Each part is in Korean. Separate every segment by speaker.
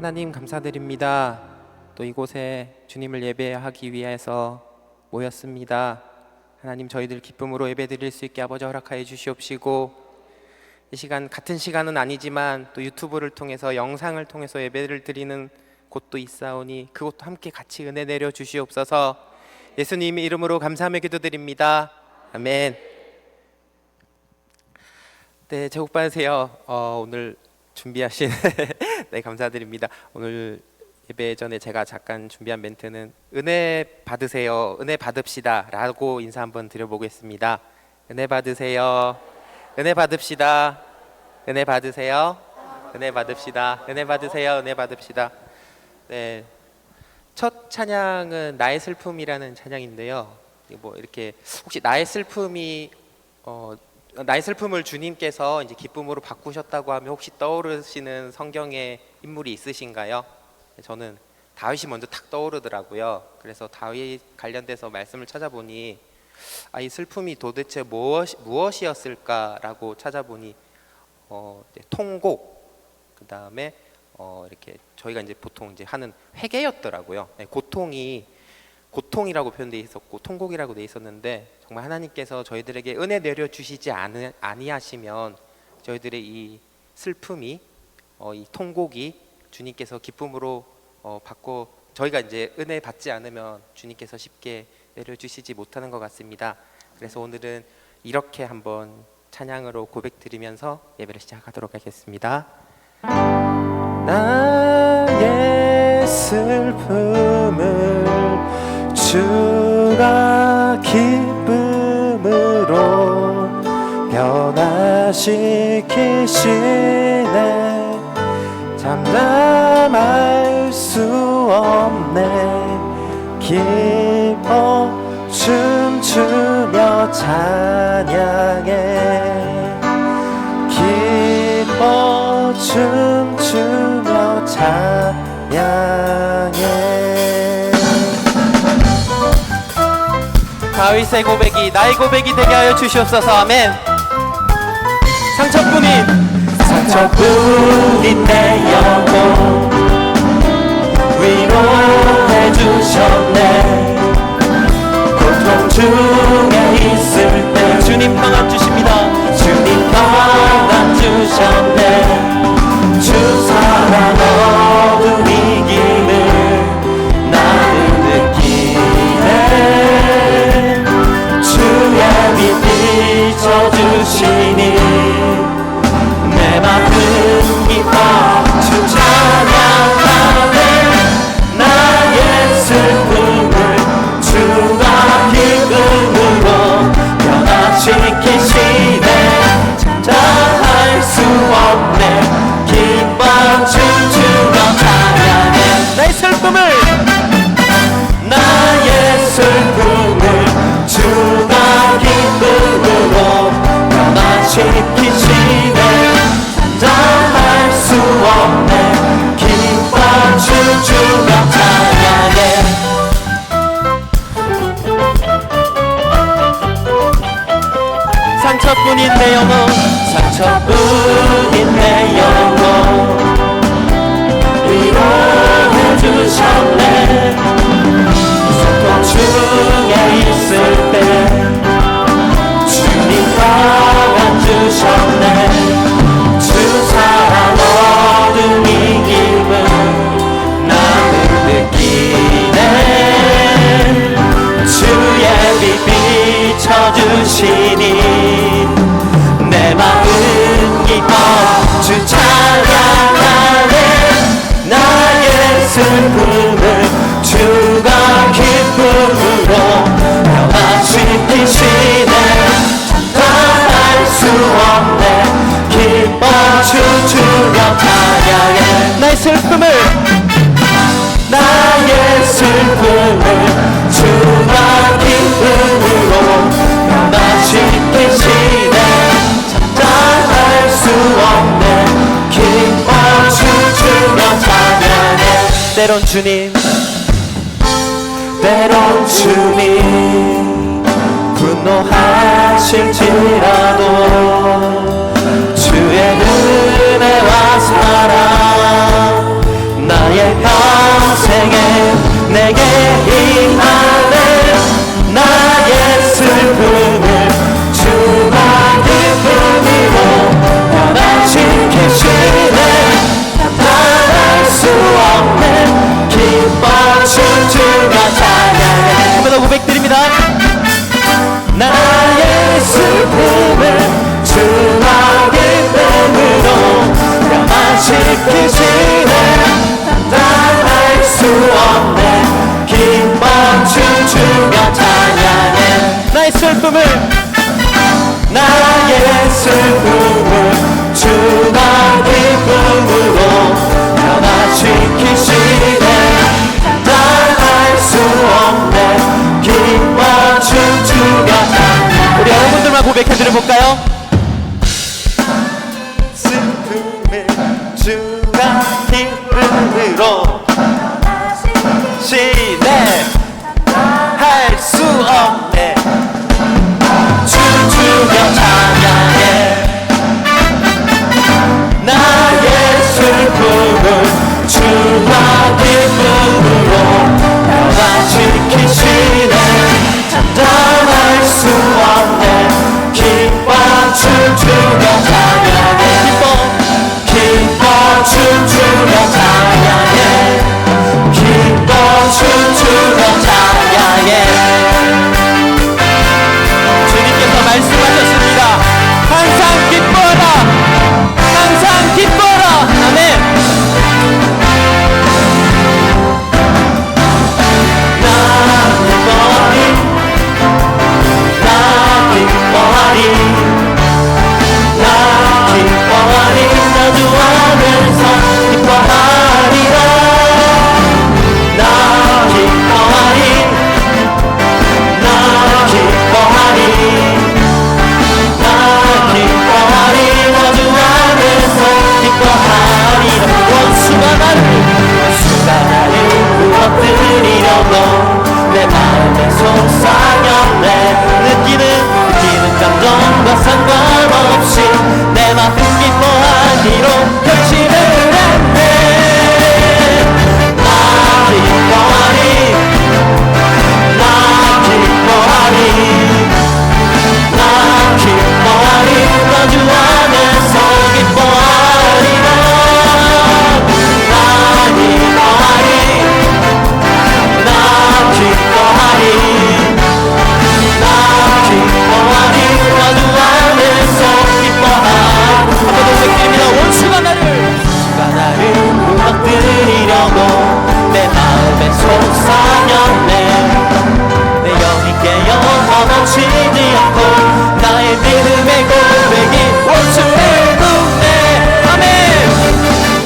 Speaker 1: 하나님 감사드립니다. 또 이곳에 주님을 예배하기 위해서 모였습니다. 하나님, 저희들 기쁨으로 예배드릴 수 있게 아버지 허락하여 주시옵시고, 이 시간 같은 시간은 아니지만 또 유튜브를 통해서 영상을 통해서 예배를 드리는 곳도 있사오니 그곳도 함께 같이 은혜 내려 주시옵소서. 예수님의 이름으로 감사하며 기도드립니다. 아멘. 네, 제복 받으세요. 오늘 준비하신 네, 감사드립니다. 오늘 예배 전에 제가 잠깐 준비한 멘트는 은혜 받으세요, 은혜 받읍시다 라고 인사 한번 드려보겠습니다. 은혜 받으세요, 은혜 받읍시다, 은혜 받으세요, 은혜 받읍시다, 은혜 받으세요, 은혜 받읍시다. 네, 첫 찬양은 나의 슬픔이라는 찬양인데요. 이렇게 혹시 나의 슬픔이 나의 슬픔을 주님께서 이제 기쁨으로 바꾸셨다고 하면 혹시 떠오르시는 성경의 인물이 있으신가요? 저는 다윗이 먼저 탁 떠오르더라고요. 그래서 다윗 관련돼서 말씀을 찾아보니 이 슬픔이 도대체 무엇이었을까라고 찾아보니 통곡, 그 다음에 이렇게 저희가 이제 보통 이제 하는 회개였더라고요. 네, 고통이라고 표현되어 있었고 통곡이라고 되어 있었는데, 정말 하나님께서 저희들에게 은혜 내려 주시지 아니하시면 저희들의 이 슬픔이 이 통곡이 주님께서 기쁨으로 받고 저희가 이제 은혜 받지 않으면 주님께서 쉽게 내려 주시지 못하는 것 같습니다. 그래서 오늘은 이렇게 한번 찬양으로 고백드리면서 예배를 시작하도록 하겠습니다. 나의 슬픔을 주가 기쁨으로 변화시키시네. 잠잠할 수 없네. 기뻐 춤추며 찬양해. 기뻐 춤추며 찬양해. 다윗의 고백이 나의 고백이 되게 하여 주시옵소서. 아멘. 상처뿐인 내 영혼 위로해 주셨네. 고통 중에 있을 때 주님 평안 주십니다. 주님 평안 주셨네. 주 사랑 어둠이기를 나는 느끼네. 주의 빛 비춰주시니 내 맘은 기뻐 주 찬양하네. 나의 슬픔을 주가 기쁨으로 변화시키시네. 잠잠할 수 없네. 기뻐 춤추며 찬양해. 나의 슬픔을 주가 기쁨으로 변화시키시네. 잠잠할 수 없네. 기뻐 춤추며 찬양해. 상처뿐인 내 영혼, 상처뿐인 내 영혼 위로해 주셨네. 고통 중에 있을 때 주님 평안 주셨네. 주 사랑 어둠이 기분 나는 느끼네. 주의 빛 비춰주시니 내 마음 기뻐 주 찬양하네. 나의 슬픔을 주가 기쁨으로 변화시키시네. 잠잠할 수 없네. 기뻐 춤추며 찬양해. 나의 슬픔을 주가 기쁨으로 변화시키시네. 잠잠할 수 없네. 기뻐 춤추며 찬양해. 때론 주님 분노하실지라도 주의 은혜와 사랑 나
Speaker 2: 나의 평생에 내게 임하는 나의 슬픔을 주가 기쁨으로 변화시키시네 나타날 수 없는 기뻐 춤추며 찬양해 한 번 더 고백드립니다. 나의 슬픔을 주가 기쁨으로 변화시키시네 나타날 수 없는 기뻐 춤추며 찬양해 나의 슬픔을 주가 기쁨으로 변화시키시네 나타날 수 없는 기뻐 춤추며 찬양해 우리 여러분들만 고백해드려볼까요? 슬픔을 주가 기쁨으로 시네 할 수 없네 춤추며 찬양해 나의 슬픔을 주가 기쁨으로 변화시키시네 감당할 수 없네 기뻐 춤추며 찬양해 기뻐 춤추며 찬양해 기뻐 춤추며 찬양해 주님께서 말씀하셨습니다. 항상 기뻐라 항상 기뻐라 아멘 나 기뻐하리 나 기뻐하리 나 기뻐하리 나 주하면서 기뻐하리라 나 기뻐하리 나 기뻐하리 나 기뻐하리 나 주하면서 기뻐하리라 원수가 나를 무너뜨리려고 내 마음에 속상했네 느끼는 감정과 상관없이 내 마음 기뻐하기로 결심을 했네 나 기뻐하리 나 기뻐하리 나 기뻐하리 나 주 안에서 기뻐하리라 나 기뻐하리 나 기뻐하리 나 기뻐하리 나 주 안에서 기뻐하리 한번 더 부탁드립니다. 원수가 나를 무너뜨리려고 내 마음에 속상했네 내 영이 깨어 넘어지지 않고 나의 믿음의 고백이 원수를 굽네 아멘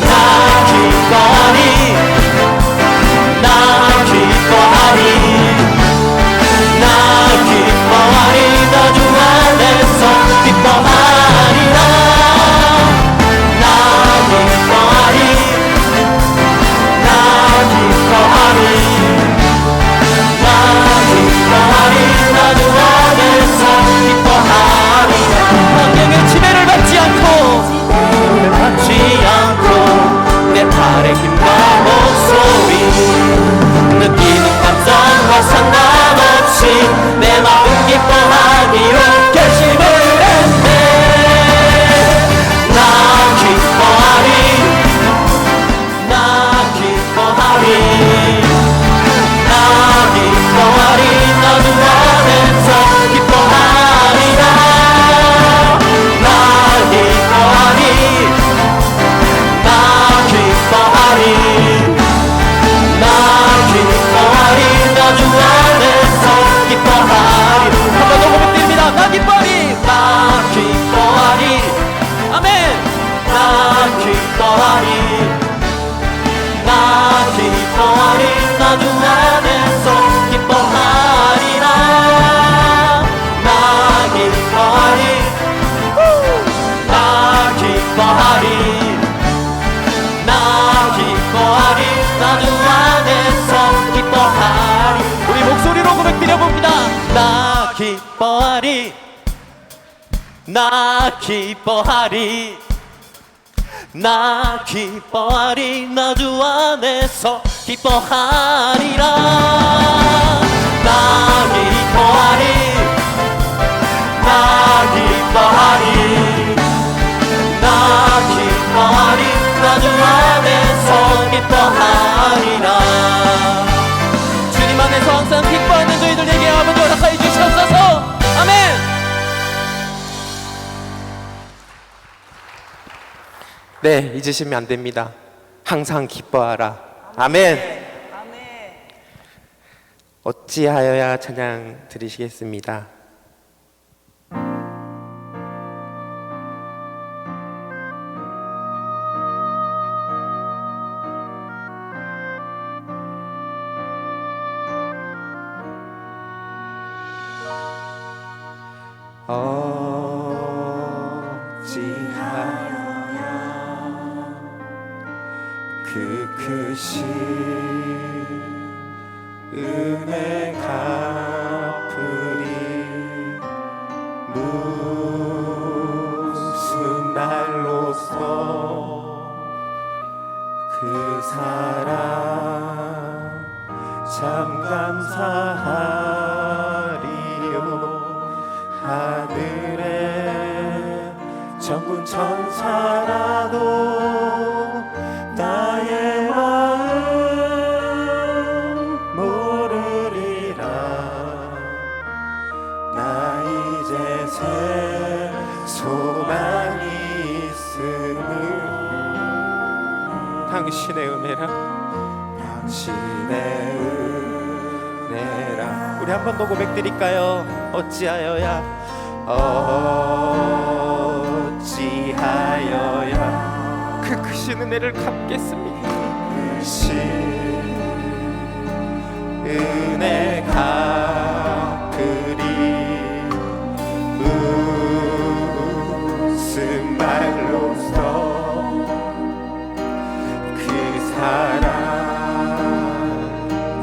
Speaker 2: 나 기뻐하리 나 기뻐하리 나 기뻐하리 나 주 안에서 기뻐하리라 나 기뻐하리 나 기뻐하리 나 기뻐하리 나 주 안에서 기뻐하리라 환경의 지배를 받지 않고 내 팔의 힘과 목소리 느끼는 감정과 상관없이 내 마음 기뻐하기로 결심을 했네 나 기뻐하리 나 기뻐하리 나 기뻐하리 나 주 안에서 기뻐하리라 나 기뻐하리 나 기뻐하리 나 기뻐하리 나 주 안에서 기뻐하리 한 번 더 고백드립니다. 나 기뻐하리 나 기뻐하리 아멘 나 기뻐하리 나 기뻐하리 나 주 안에서 기뻐하리라 나 기뻐하리 나 기뻐하리 나 기뻐하리 나 주 안에서 기뻐하리 우리 목소리로 고백드려봅니다. 나 기뻐하리 나 기뻐하리 나 기뻐하리 나 주 안에서 기뻐하리라 나 기뻐하리 나 기뻐하리 나 기뻐하리 나 주 안에서 기뻐하리라 주님 안에서 항상 기뻐하는 저희들에게 아버지 허락하여 주시옵소서 아멘.
Speaker 1: 네, 잊으시면 안 됩니다. 항상 기뻐하라. 아멘. 어찌하여야 찬양 드리시겠습니다. 어찌하여야 그 크신 은혜 갚으리 무슨 말로써 그 사랑 참 감사하리요 하늘에 전군 천사라도 나의 마음 모르리라 나 이제 새 소망이 있음을 당신의 은혜라 당신의 은혜라 우리 한 번 더 고백드릴까요? 어찌하여야 어찌하여야 그 크신 은혜를 갚겠습니까? 크신 은혜 갚으리 무슨 말로써 그 사랑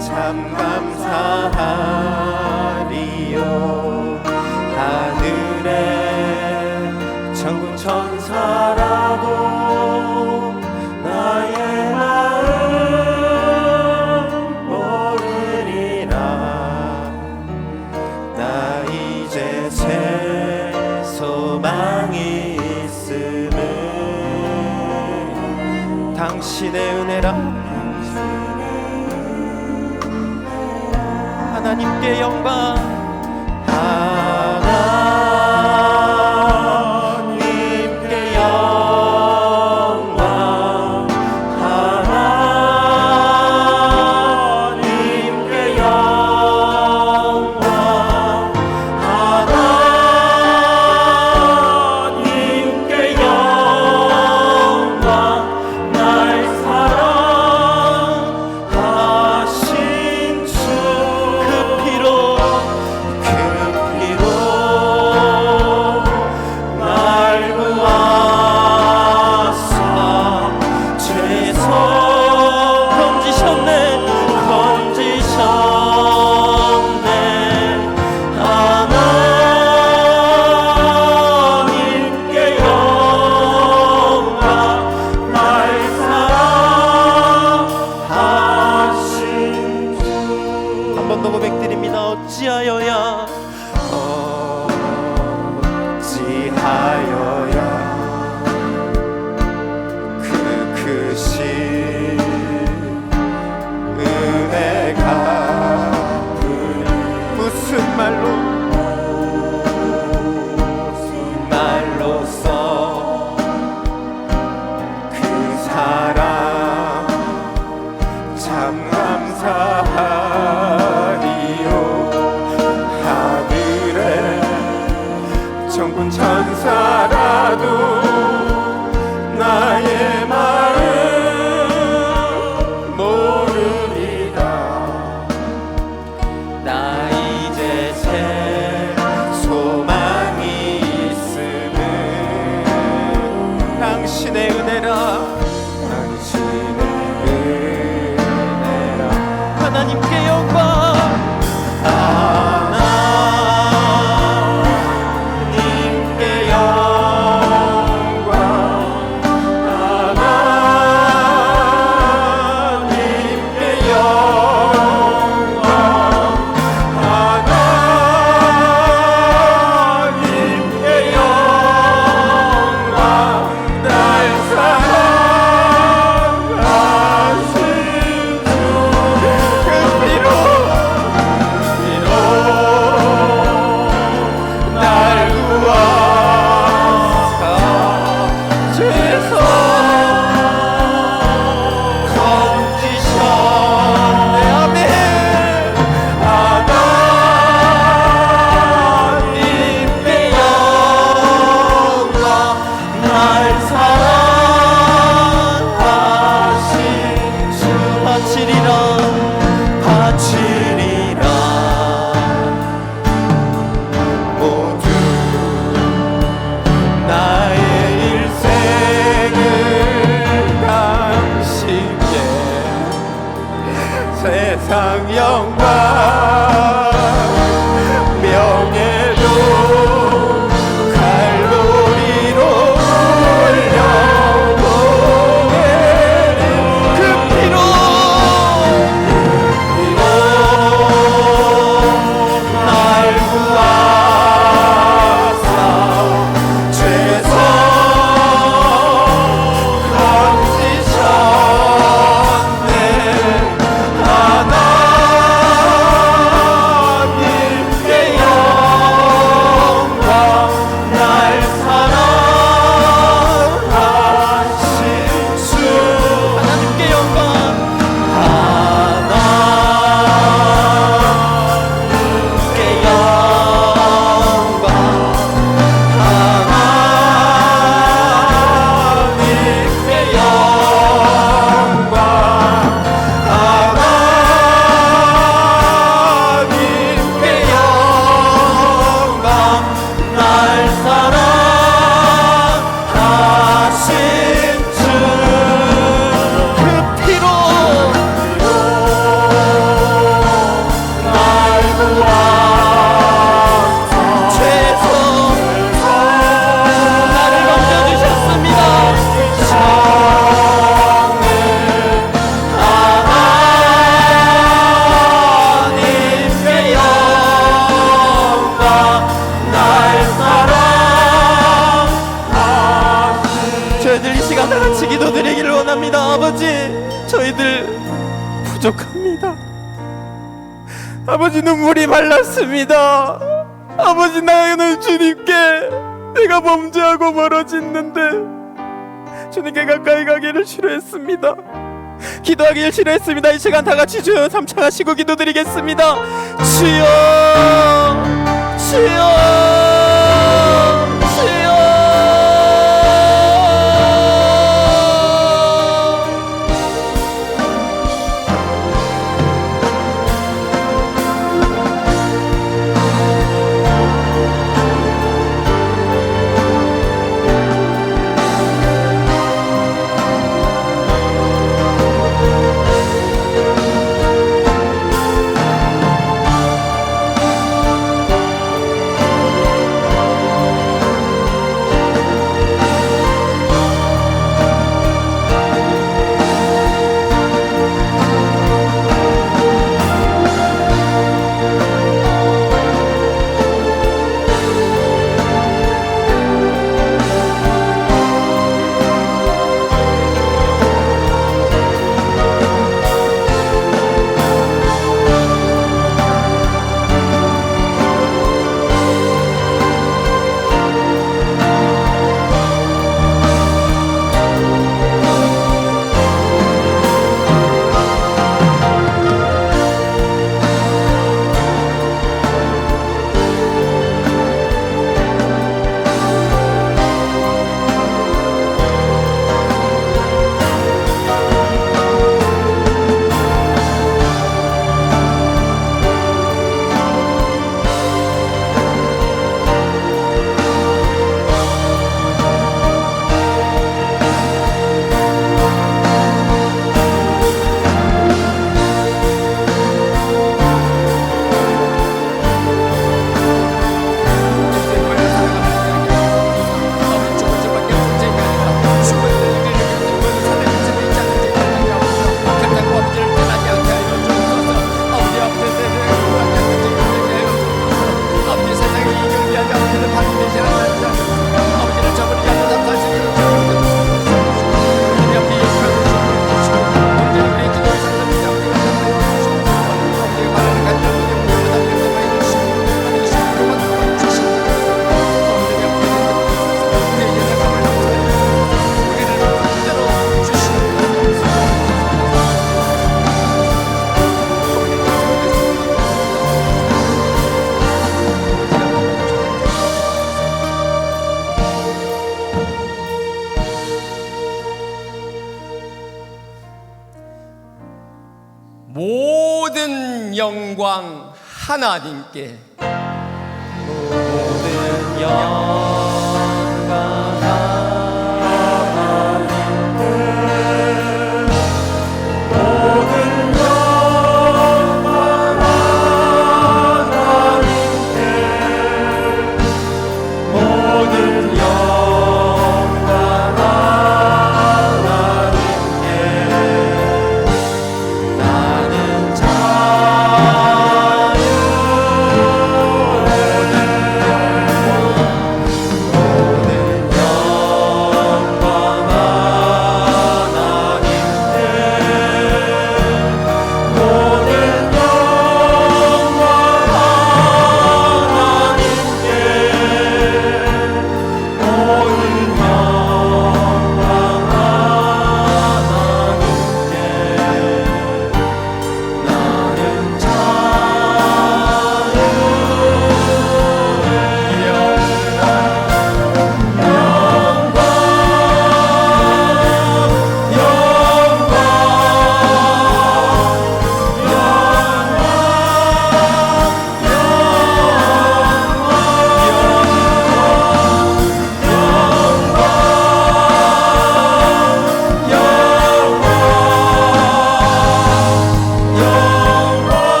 Speaker 1: 참 감사하리요 하늘에 천군 천사라도 나의 마음 모르리라 나 이제 새 소망이 있음을 당신의 은혜라 하나님께 영광 하나님께 영광 하나님께 영광 하나님께 영광 날 사랑하신 주 그 피로 날 구하사 죄에서 건지셨네 하나님께 영광 날 사랑하신 주 한 번 더 고백드립니다. 어찌하여야 어찌하여야 그 크신 은혜 갚으리 무슨 말로써 그 사랑 참 감사하리요 하늘에 천군 천사라도 나의 마음 모르리라 나 이제 새 소망이 있음을 당신의 은혜라 당신의 은혜라 하나님께 영광 하나님께 영광 아버지, 저희들 부족합니다. 아버지, 눈물이 말랐습니다. 아버지, 나는 주님께 내가 범죄하고 멀어졌는데 주님께 가까이 가기를 싫어했습니다. 기도하기를 싫어했습니다. 이 시간 다 같이 주여 삼창하시고 기도드리겠습니다. 주여, 주여, 주여.
Speaker 3: 모든 영광 하나님께.
Speaker 2: 모든 영광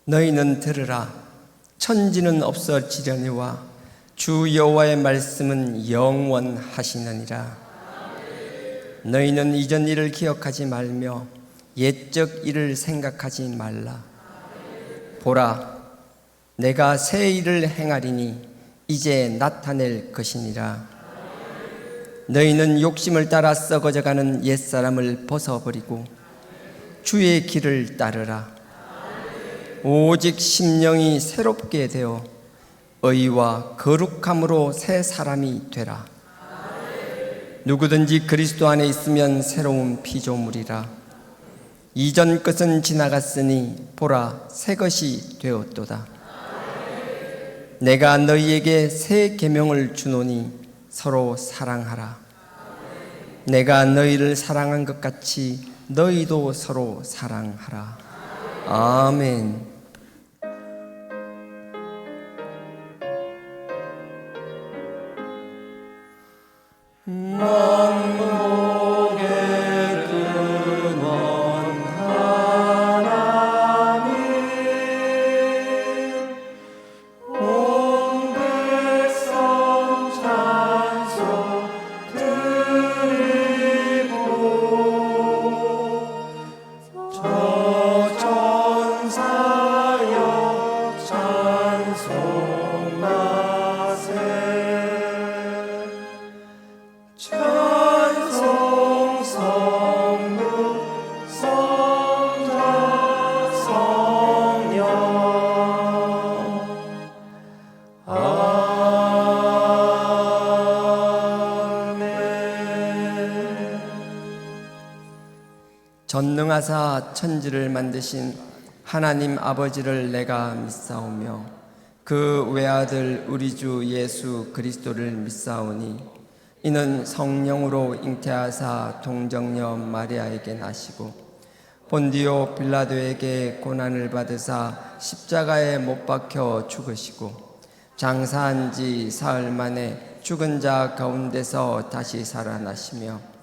Speaker 4: 너희는 들으라. 천지는 없어지려니와 주 여호와의 말씀은 영원하시느니라. 너희는 이전 일을 기억하지 말며 옛적 일을 생각하지 말라. 보라, 내가 새 일을 행하리니 이제 나타낼 것이니라. 너희는 욕심을 따라 썩어져가는 옛사람을 벗어버리고 주의 길을 따르라. 오직 심령이 새롭게 되어 의와 거룩함으로 새 사람이 되라. 누구든지 그리스도 안에 있으면 새로운 피조물이라. 이전 것은 지나갔으니 보라, 새 것이 되었도다. 내가 너희에게 새 계명을 주노니 서로 사랑하라. 내가 너희를 사랑한 것 같이 너희도 서로 사랑하라. 아멘. 전능하사 천지를 만드신 하나님 아버지를 내가 믿사오며 그 외아들 우리 주 예수 그리스도를 믿사오니 이는 성령으로 잉태하사 동정녀 마리아에게 나시고 본디오 빌라도에게 고난을 받으사 십자가에 못 박혀 죽으시고 장사한 지 사흘 만에 죽은 자 가운데서 다시 살아나시며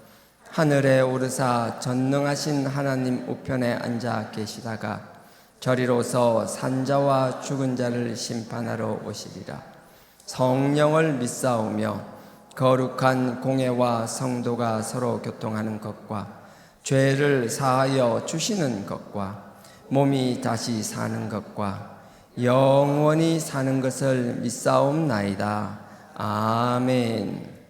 Speaker 4: 하늘에 오르사 전능하신 하나님 우편에 앉아 계시다가 저리로서 산자와 죽은 자를 심판하러 오시리라. 성령을 믿사오며 거룩한 공회와 성도가 서로 교통하는 것과 죄를 사하여 주시는 것과 몸이 다시 사는 것과 영원히 사는 것을 믿사옵나이다. 아멘.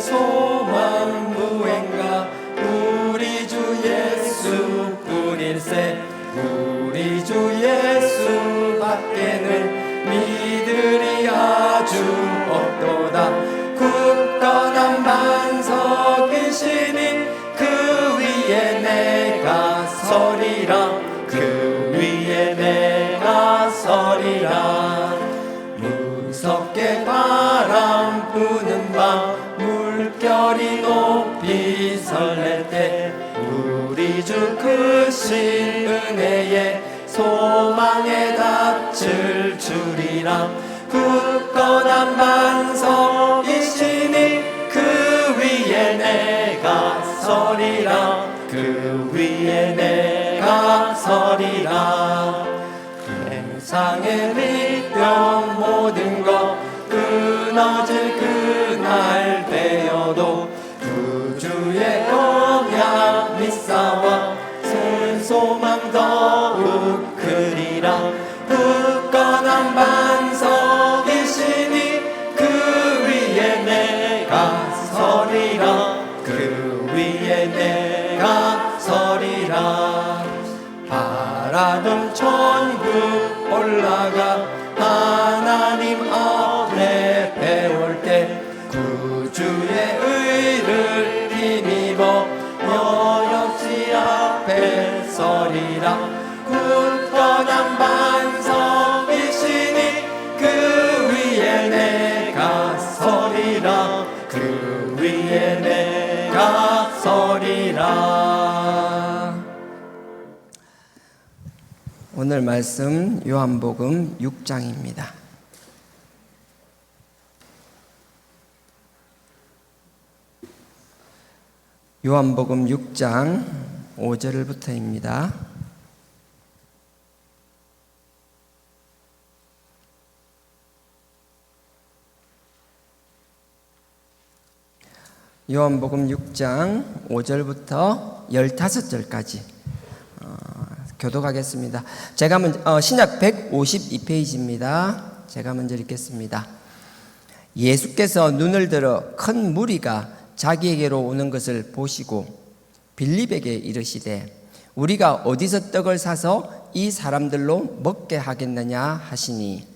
Speaker 4: 소망 무행가 우리 주 예수뿐일세. 우리 주 예수 밖에는 믿으리 아주 없도다. 굳건한 반석이시니 그 위에 내가 서리라. 그 위에 내가 서리라. 무섭게 바람 부는 밤 물결이 높이 설렐 때 우리 주 크신 은혜에 소망에 닿을 줄이라. 굳건한 반석이시니 그 위에 내가 서리라. 그 위에 내가 서리라. 세상의 믿음 모든 것 끊어질 그날 되어도 구주의 언약 믿사와 소망 더욱 크리라. 굳건한 반석이시니 그 위에 내가 서리라. 그 위에 내가 서리라. 바라던 천국 올라가 하나님 앞에 배울 때 구주의 의를 힘입어 여역시 앞에 서리라. 굳건한 반석이시니 그 위에 내가 서리라. 그 위에 내가 서리라. 오늘 말씀 요한복음 6장입니다. 요한복음 6장 5절부터입니다. 요한복음 6장 5절부터 15절까지 교독하겠습니다. 제가 먼저 신약 152페이지입니다. 제가 먼저 읽겠습니다. 예수께서 눈을 들어 큰 무리가 자기에게로 오는 것을 보시고 빌립에게 이르시되 우리가 어디서 떡을 사서 이 사람들로 먹게 하겠느냐 하시니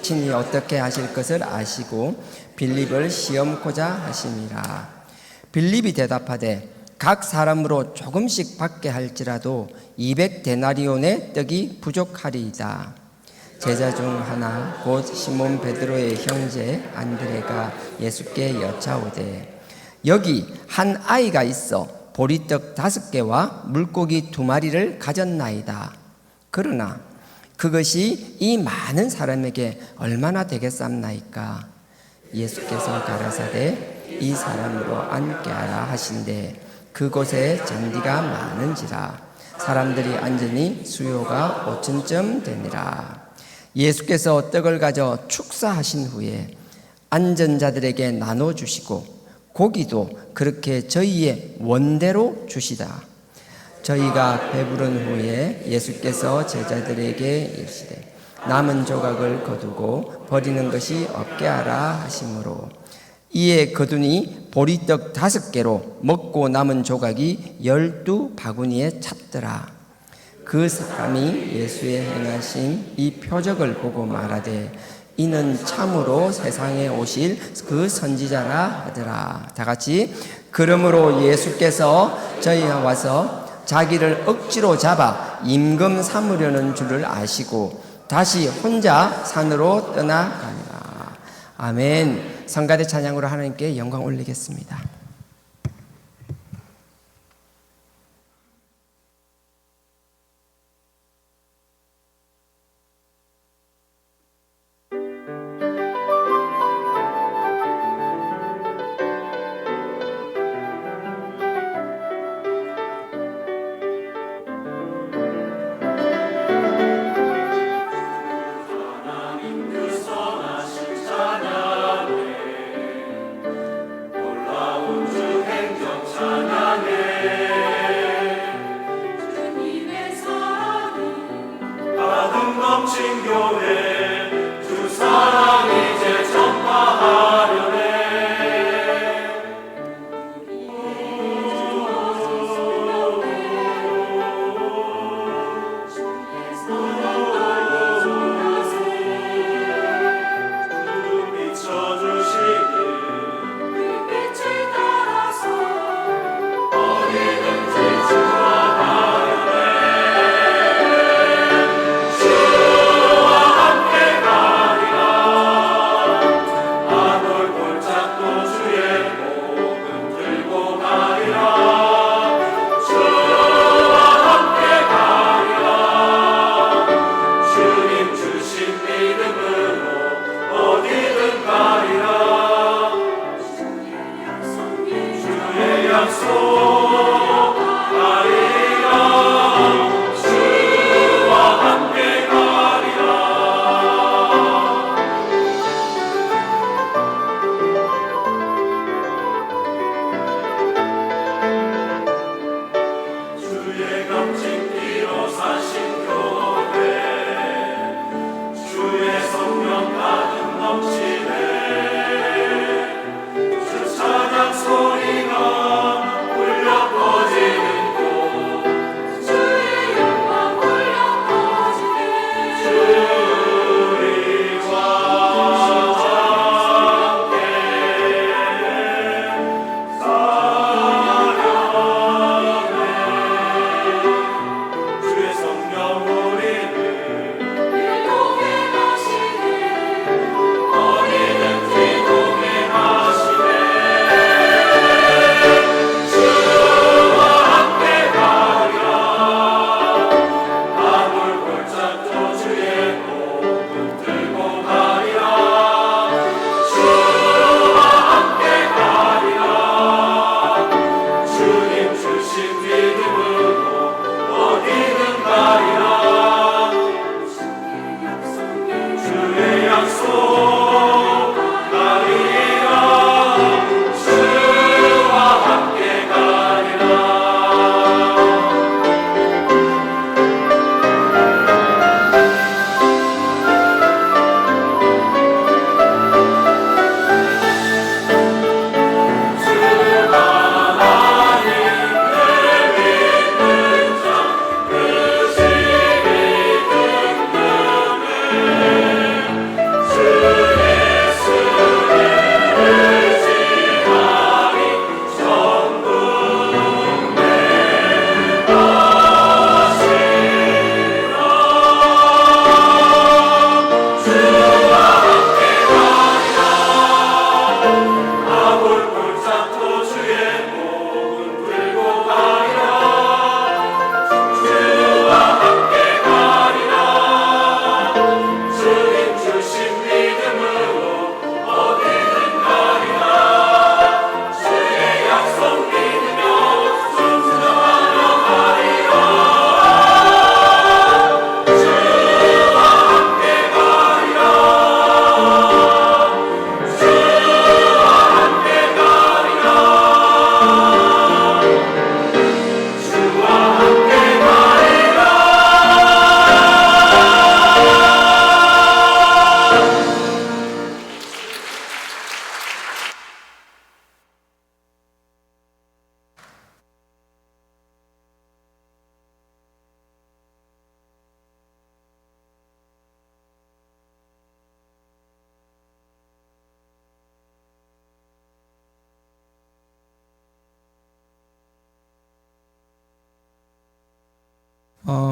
Speaker 4: 친히 어떻게 하실 것을 아시고 빌립을 시험코자 하심이라. 빌립이 대답하되 각 사람으로 조금씩 받게 할지라도 200데나리온의 떡이 부족하리이다. 제자 중 하나 곧 시몬 베드로의 형제 안드레가 예수께 여차오되 여기 한 아이가 있어 보리떡 5개와 물고기 2마리를 가졌나이다. 그러나 그것이 이 많은 사람에게 얼마나 되겠삼나이까? 예수께서 가라사대 이 사람으로 앉게 하라 하신대 그곳에 잔디가 많은지라 사람들이 앉으니 수요가 5천쯤 되니라. 예수께서 떡을 가져 축사하신 후에 앉은 자들에게 나눠주시고 고기도 그렇게 저희의 원대로 주시다. 저희가 배부른 후에 예수께서 제자들에게 이르시되 남은 조각을 거두고 버리는 것이 없게 하라 하시므로 이에 거두니 보리떡 5개로 먹고 남은 조각이 12바구니에 찼더라. 그 사람이 예수의 행하신 이 표적을 보고 말하되 이는 참으로 세상에 오실 그 선지자라 하더라. 다 같이 그러므로 예수께서 저희와 와서 자기를 억지로 잡아 임금 삼으려는 줄을 아시고 다시 혼자 산으로 떠나가니라. 아멘. 성가대 찬양으로 하나님께 영광 올리겠습니다.
Speaker 5: 우리를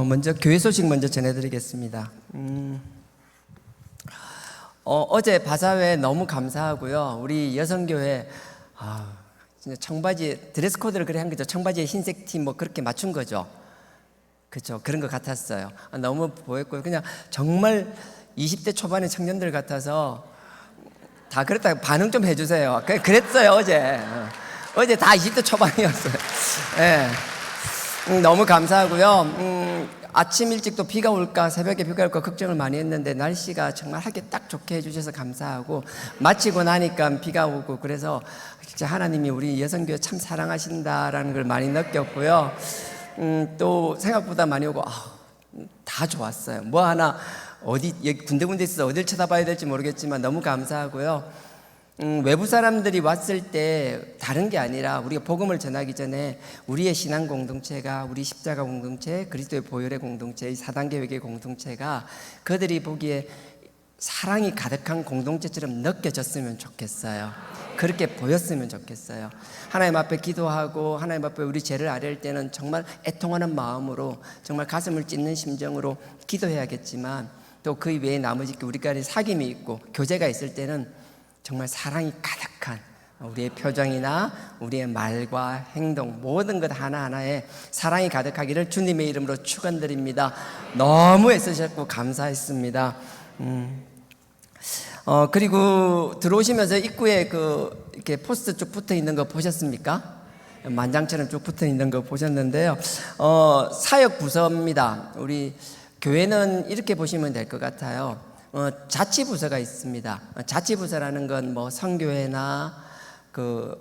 Speaker 4: 먼저 교회 소식 먼저 전해드리겠습니다. 어제 바사회 너무 감사하고요. 우리 여성교회 진짜 청바지 드레스 코드를 그래 한 거죠. 청바지에 흰색 티 뭐 그렇게 맞춘 거죠. 그렇죠. 그런 것 같았어요. 너무 보였고요. 그냥 정말 20대 초반의 청년들 같아서 다 그랬다 반응 좀 해주세요. 그랬어요 어제. 어제 다 20대 초반이었어요. 네. 너무 감사하고요. 아침 일찍 또 비가 올까 새벽에 비가 올까 걱정을 많이 했는데 날씨가 정말 하기 딱 좋게 해주셔서 감사하고 마치고 나니까 비가 오고 그래서 진짜 하나님이 우리 여성교회 참 사랑하신다라는 걸 많이 느꼈고요. 또 생각보다 많이 오고 다 좋았어요. 뭐 하나 어디 군데군데 있어서 어딜 쳐다봐야 될지 모르겠지만 너무 감사하고요. 외부 사람들이 왔을 때 다른 게 아니라 우리가 복음을 전하기 전에 우리의 신앙 공동체가 우리 십자가 공동체, 그리스도의 보혈의 공동체, 이 4단계 회개 공동체가 그들이 보기에 사랑이 가득한 공동체처럼 느껴졌으면 좋겠어요. 그렇게 보였으면 좋겠어요. 하나님 앞에 기도하고 하나님 앞에 우리 죄를 아뢰을 때는 정말 애통하는 마음으로 정말 가슴을 찢는 심정으로 기도해야겠지만 또 그 외에 나머지 우리가 사귐이 있고 교제가 있을 때는 정말 사랑이 가득한 우리의 표정이나 우리의 말과 행동 모든 것 하나하나에 사랑이 가득하기를 주님의 이름으로 축원드립니다. 너무 애쓰셨고 감사했습니다. 그리고 들어오시면서 입구에 이렇게 포스트 쭉 붙어 있는 거 보셨습니까? 만장처럼 쭉 붙어 있는 거 보셨는데요. 사역 부서입니다. 우리 교회는 이렇게 보시면 될 것 같아요. 자치부서가 있습니다. 자치부서라는 건 뭐 선교회나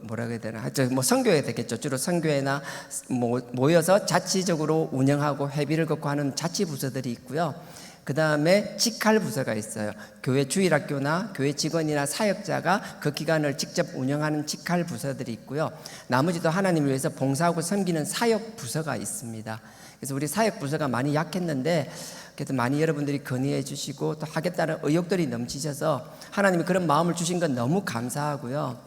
Speaker 4: 뭐라고 해야 되나 하여튼 뭐 선교회 되겠죠. 주로 선교회나 모여서 자치적으로 운영하고 회비를 걷고 하는 자치부서들이 있고요. 그 다음에 직할부서가 있어요. 교회 주일학교나 교회 직원이나 사역자가 그 기관을 직접 운영하는 직할부서들이 있고요. 나머지도 하나님을 위해서 봉사하고 섬기는 사역부서가 있습니다. 그래서 우리 사역부서가 많이 약했는데 그래도 많이 여러분들이 건의해 주시고 또 하겠다는 의욕들이 넘치셔서 하나님이 그런 마음을 주신 건 너무 감사하고요.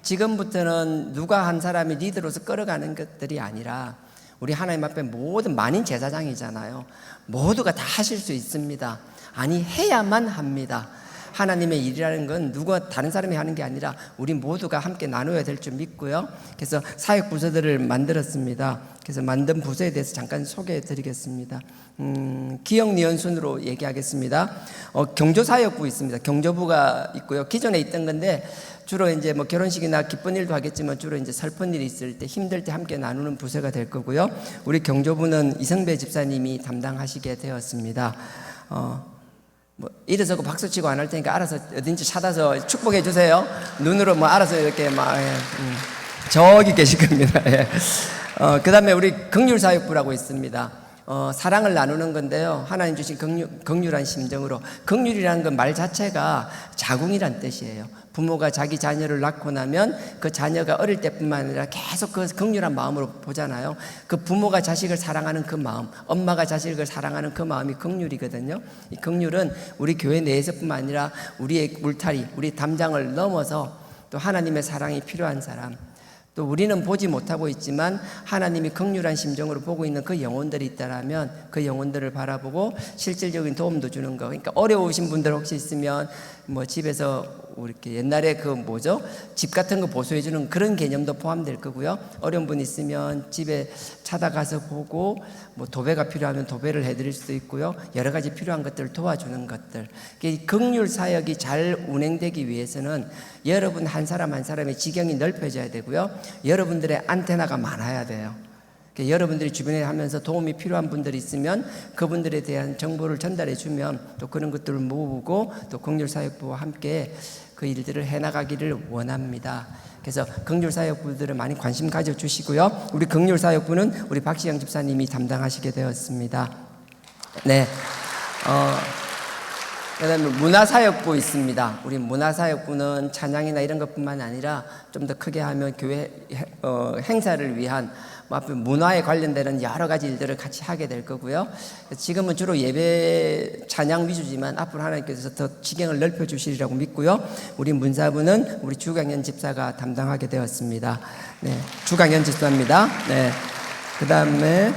Speaker 4: 지금부터는 누가 한 사람이 리더로서 끌어가는 것들이 아니라 우리 하나님 앞에 모든 만인 제사장이잖아요. 모두가 다 하실 수 있습니다. 아니 해야만 합니다. 하나님의 일이라는 건 누가 다른 사람이 하는 게 아니라 우리 모두가 함께 나눠야 될 줄 믿고요. 그래서 사역 부서들을 만들었습니다. 그래서 만든 부서에 대해서 잠깐 소개해 드리겠습니다. 기억니은 순으로 얘기하겠습니다. 경조사역부 있습니다. 경조부가 있고요. 기존에 있던 건데 주로 이제 뭐 결혼식이나 기쁜 일도 하겠지만 주로 이제 슬픈 일이 있을 때 힘들 때 함께 나누는 부서가 될 거고요. 우리 경조부는 이성배 집사님이 담당하시게 되었습니다. 뭐 일어서고 박수 치고 안 할 테니까 알아서 어딘지 찾아서 축복해 주세요. 눈으로 뭐 알아서 이렇게 막 저기 계실 겁니다. 그 다음에 우리 긍휼사역부라고 있습니다. 사랑을 나누는 건데요. 하나님 주신 긍휼한 심정으로 긍휼이라는 건 말 자체가 자궁이란 뜻이에요. 부모가 자기 자녀를 낳고 나면 그 자녀가 어릴 때뿐만 아니라 계속 그 긍휼한 마음으로 보잖아요. 그 부모가 자식을 사랑하는 그 마음, 엄마가 자식을 사랑하는 그 마음이 긍휼이거든요. 이 긍휼은 우리 교회 내에서뿐만 아니라 우리의 울타리, 우리 담장을 넘어서 또 하나님의 사랑이 필요한 사람, 또 우리는 보지 못하고 있지만 하나님이 긍휼한 심정으로 보고 있는 그 영혼들이 있다라면 그 영혼들을 바라보고 실질적인 도움도 주는 거. 그러니까 어려우신 분들 혹시 있으면 뭐 집에서 이렇게 옛날에 집 같은 거 보수해 주는 그런 개념도 포함될 거고요. 어려운 분 있으면 집에 찾아가서 보고 뭐 도배가 필요하면 도배를 해드릴 수도 있고요. 여러 가지 필요한 것들을 도와주는 것들. 긍휼 사역이 잘 운행되기 위해서는 여러분 한 사람 한 사람의 지경이 넓혀져야 되고요. 여러분들의 안테나가 많아야 돼요. 여러분들이 주변에 하면서 도움이 필요한 분들이 있으면 그분들에 대한 정보를 전달해 주면 또 그런 것들을 모으고 또 긍휼사역부와 함께 그 일들을 해나가기를 원합니다. 그래서 긍휼사역부들을 많이 관심 가져주시고요. 우리 긍휼사역부는 우리 박시영 집사님이 담당하시게 되었습니다. 네. 그 다음에 문화사역부 있습니다. 우리 문화사역부는 찬양이나 이런 것뿐만 아니라 좀 더 크게 하면 교회 행사를 위한 문화에 관련되는 여러 가지 일들을 같이 하게 될 거고요. 지금은 주로 예배 찬양 위주지만 앞으로 하나님께서 더 지경을 넓혀 주시리라고 믿고요. 우리 문사부는 우리 주강현 집사가 담당하게 되었습니다. 네, 주강현 집사입니다. 네. 그 다음에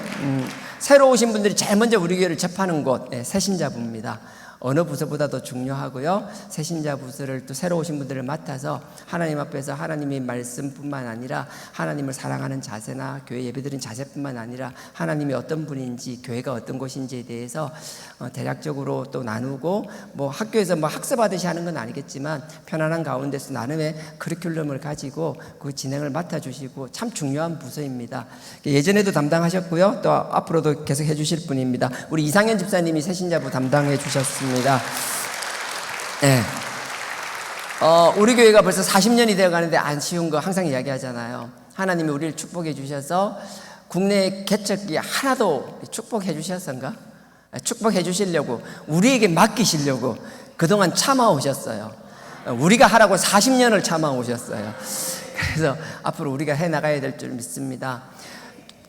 Speaker 4: 새로 오신 분들이 제일 먼저 우리 교회를 접하는 곳, 새신자부입니다. 어느 부서보다도 중요하고요. 새신자 부서를 또 새로 오신 분들을 맡아서 하나님 앞에서 하나님의 말씀뿐만 아니라 하나님을 사랑하는 자세나 교회 예배드리는 자세뿐만 아니라 하나님이 어떤 분인지 교회가 어떤 곳인지에 대해서 대략적으로 또 나누고, 뭐 학교에서 뭐 학습하듯이 하는 건 아니겠지만 편안한 가운데서 나름의 커리큘럼을 가지고 그 진행을 맡아주시고 참 중요한 부서입니다. 예전에도 담당하셨고요. 또 앞으로도 계속 해주실 분입니다. 우리 이상현 집사님이 새신자부 담당해 주셨습니다. 네. 우리 교회가 벌써 40년이 되어 가는데 안 쉬운 거 항상 이야기하잖아요. 하나님이 우리를 축복해 주셔서 국내 개척이 하나도 축복해 주셨던가? 축복해 주시려고 우리에게 맡기시려고 그동안 참아오셨어요. 우리가 하라고 40년을 참아오셨어요. 그래서 앞으로 우리가 해나가야 될 줄 믿습니다.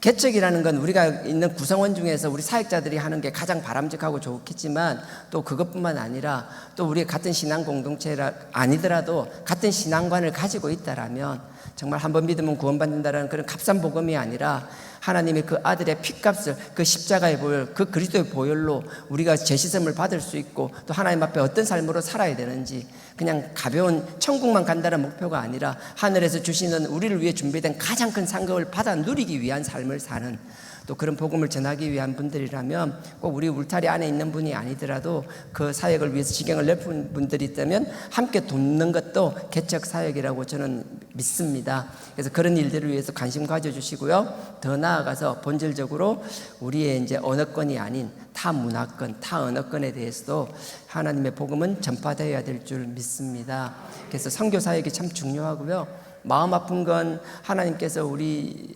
Speaker 4: 개척이라는 건 우리가 있는 구성원 중에서 우리 사역자들이 하는 게 가장 바람직하고 좋겠지만 또 그것뿐만 아니라 또 우리 같은 신앙 공동체라 아니더라도 같은 신앙관을 가지고 있다라면 정말 한번 믿으면 구원받는다라는 그런 값싼 복음이 아니라 하나님의 그 아들의 핏값을 그 십자가의 보혈, 그 그리스도의 보혈로 우리가 제시섬을 받을 수 있고 또 하나님 앞에 어떤 삶으로 살아야 되는지 그냥 가벼운 천국만 간다는 목표가 아니라 하늘에서 주시는 우리를 위해 준비된 가장 큰 상급을 받아 누리기 위한 삶을 사는 또 그런 복음을 전하기 위한 분들이라면 꼭 우리 울타리 안에 있는 분이 아니더라도 그 사역을 위해서 지경을 넓힌 분들이 있다면 함께 돕는 것도 개척 사역이라고 저는 믿습니다. 그래서 그런 일들을 위해서 관심 가져주시고요. 더 나아가서 본질적으로 우리의 이제 언어권이 아닌 타 문화권, 타 언어권에 대해서도 하나님의 복음은 전파되어야 될 줄 믿습니다. 그래서 선교 사역이 참 중요하고요. 마음 아픈 건 하나님께서 우리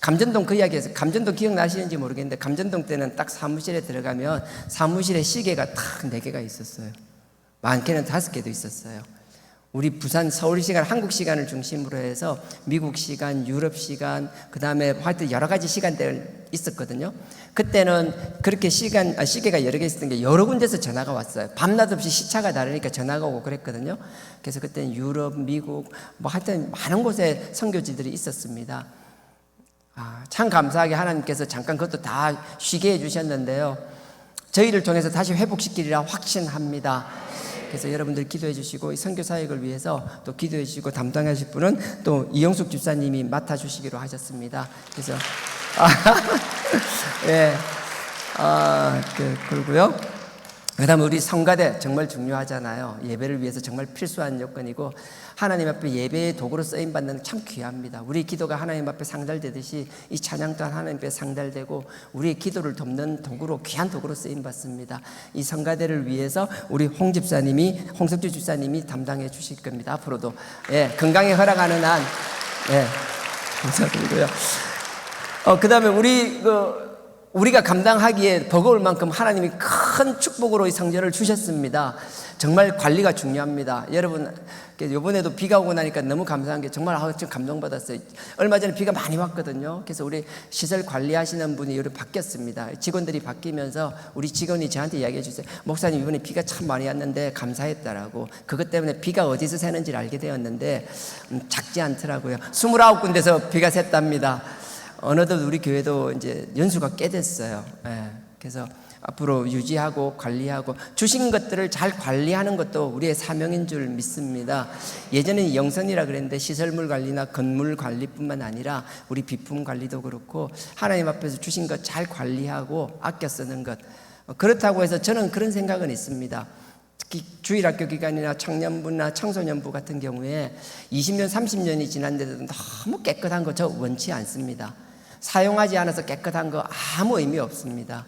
Speaker 4: 감전동 그 이야기에서 감전동 기억나시는지 모르겠는데 감전동 때는 딱 사무실에 들어가면 사무실에 시계가 딱 4개가 있었어요. 많게는 5개도 있었어요. 우리 부산 서울 시간 한국 시간을 중심으로 해서 미국 시간, 유럽 시간, 그 다음에 하여튼 여러 가지 시간대가 있었거든요. 그때는 그렇게 시계가 여러 개 있었던 게 여러 군데서 전화가 왔어요. 밤낮 없이 시차가 다르니까 전화가 오고 그랬거든요. 그래서 그때는 유럽, 미국 뭐 하여튼 많은 곳에 선교지들이 있었습니다. 참 감사하게 하나님께서 잠깐 그것도 다 쉬게 해주셨는데요. 저희를 통해서 다시 회복시키리라 확신합니다. 그래서 여러분들 기도해 주시고 이 선교 사역을 위해서 또 기도해 주시고 담당하실 분은 또 이영숙 집사님이 맡아주시기로 하셨습니다. 그래서 예, 그러고요. 그다음에 우리 성가대 정말 중요하잖아요. 예배를 위해서 정말 필수한 요건이고 하나님 앞에 예배의 도구로 쓰임 받는 참 귀합니다. 우리 기도가 하나님 앞에 상달되듯이 이 찬양 또한 하나님 앞에 상달되고 우리의 기도를 돕는 도구로 귀한 도구로 쓰임 받습니다. 이 성가대를 위해서 우리 홍석주 집사님이 담당해 주실 겁니다. 앞으로도 건강에 허락하는 한 감사드리고요. 그다음에 우리가 감당하기에 버거울 만큼 하나님이 큰 축복으로 이 성전을 주셨습니다. 정말 관리가 중요합니다. 여러분, 이번에도 비가 오고 나니까 너무 감사한 게 정말 좀 감동받았어요. 얼마 전에 비가 많이 왔거든요. 그래서 우리 시설 관리하시는 분이 여러 바뀌었습니다. 직원들이 바뀌면서 우리 직원이 저한테 이야기해 주세요. 목사님, 이번에 비가 참 많이 왔는데 감사했다라고. 그것 때문에 비가 어디서 새는지를 알게 되었는데 작지 않더라고요. 29군데서 비가 샜답니다. 어느덧 우리 교회도 이제 연수가 꽤 됐어요. 그래서 앞으로 유지하고 관리하고 주신 것들을 잘 관리하는 것도 우리의 사명인 줄 믿습니다. 예전에는 영선이라 그랬는데 시설물 관리나 건물 관리뿐만 아니라 우리 비품 관리도 그렇고 하나님 앞에서 주신 것 잘 관리하고 아껴 쓰는 것. 그렇다고 해서 저는 그런 생각은 있습니다. 특히 주일학교 기관이나 청년부나 청소년부 같은 경우에 20년, 30년이 지났는데도 너무 깨끗한 거 저 원치 않습니다. 사용하지 않아서 깨끗한 거 아무 의미 없습니다.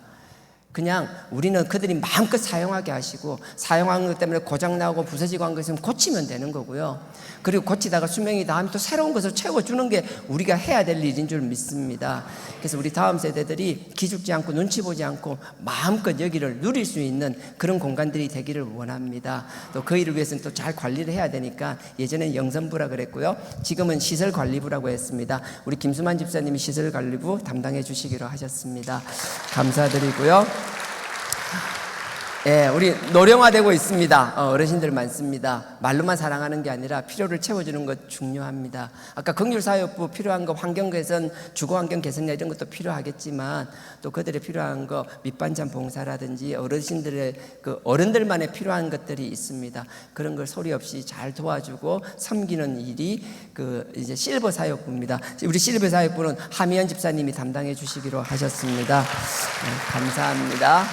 Speaker 4: 그냥 우리는 그들이 마음껏 사용하게 하시고 사용한 것 때문에 고장나고 부서지고 한 것은 고치면 되는 거고요. 그리고 고치다가 수명이 다하면 또 새로운 것을 채워주는 게 우리가 해야 될 일인 줄 믿습니다. 그래서 우리 다음 세대들이 기죽지 않고 눈치 보지 않고 마음껏 여기를 누릴 수 있는 그런 공간들이 되기를 원합니다. 또 그 일을 위해서는 또 잘 관리를 해야 되니까 예전엔 영선부라 그랬고요. 지금은 시설관리부라고 했습니다. 우리 김수만 집사님이 시설관리부 담당해 주시기로 하셨습니다. 감사드리고요. 예, 우리 노령화되고 있습니다. 어르신들 많습니다. 말로만 사랑하는 게 아니라 필요를 채워주는 것 중요합니다. 아까 긍휼사역부 필요한 거 환경 개선, 주거 환경 개선이나 이런 것도 필요하겠지만 또 그들의 필요한 거 밑반찬 봉사라든지 어르신들의 그 어른들만의 필요한 것들이 있습니다. 그런 걸 소리 없이 잘 도와주고 섬기는 일이 그 이제 실버 사역부입니다. 우리 실버 사역부는 하미연 집사님이 담당해 주시기로 하셨습니다. 감사합니다.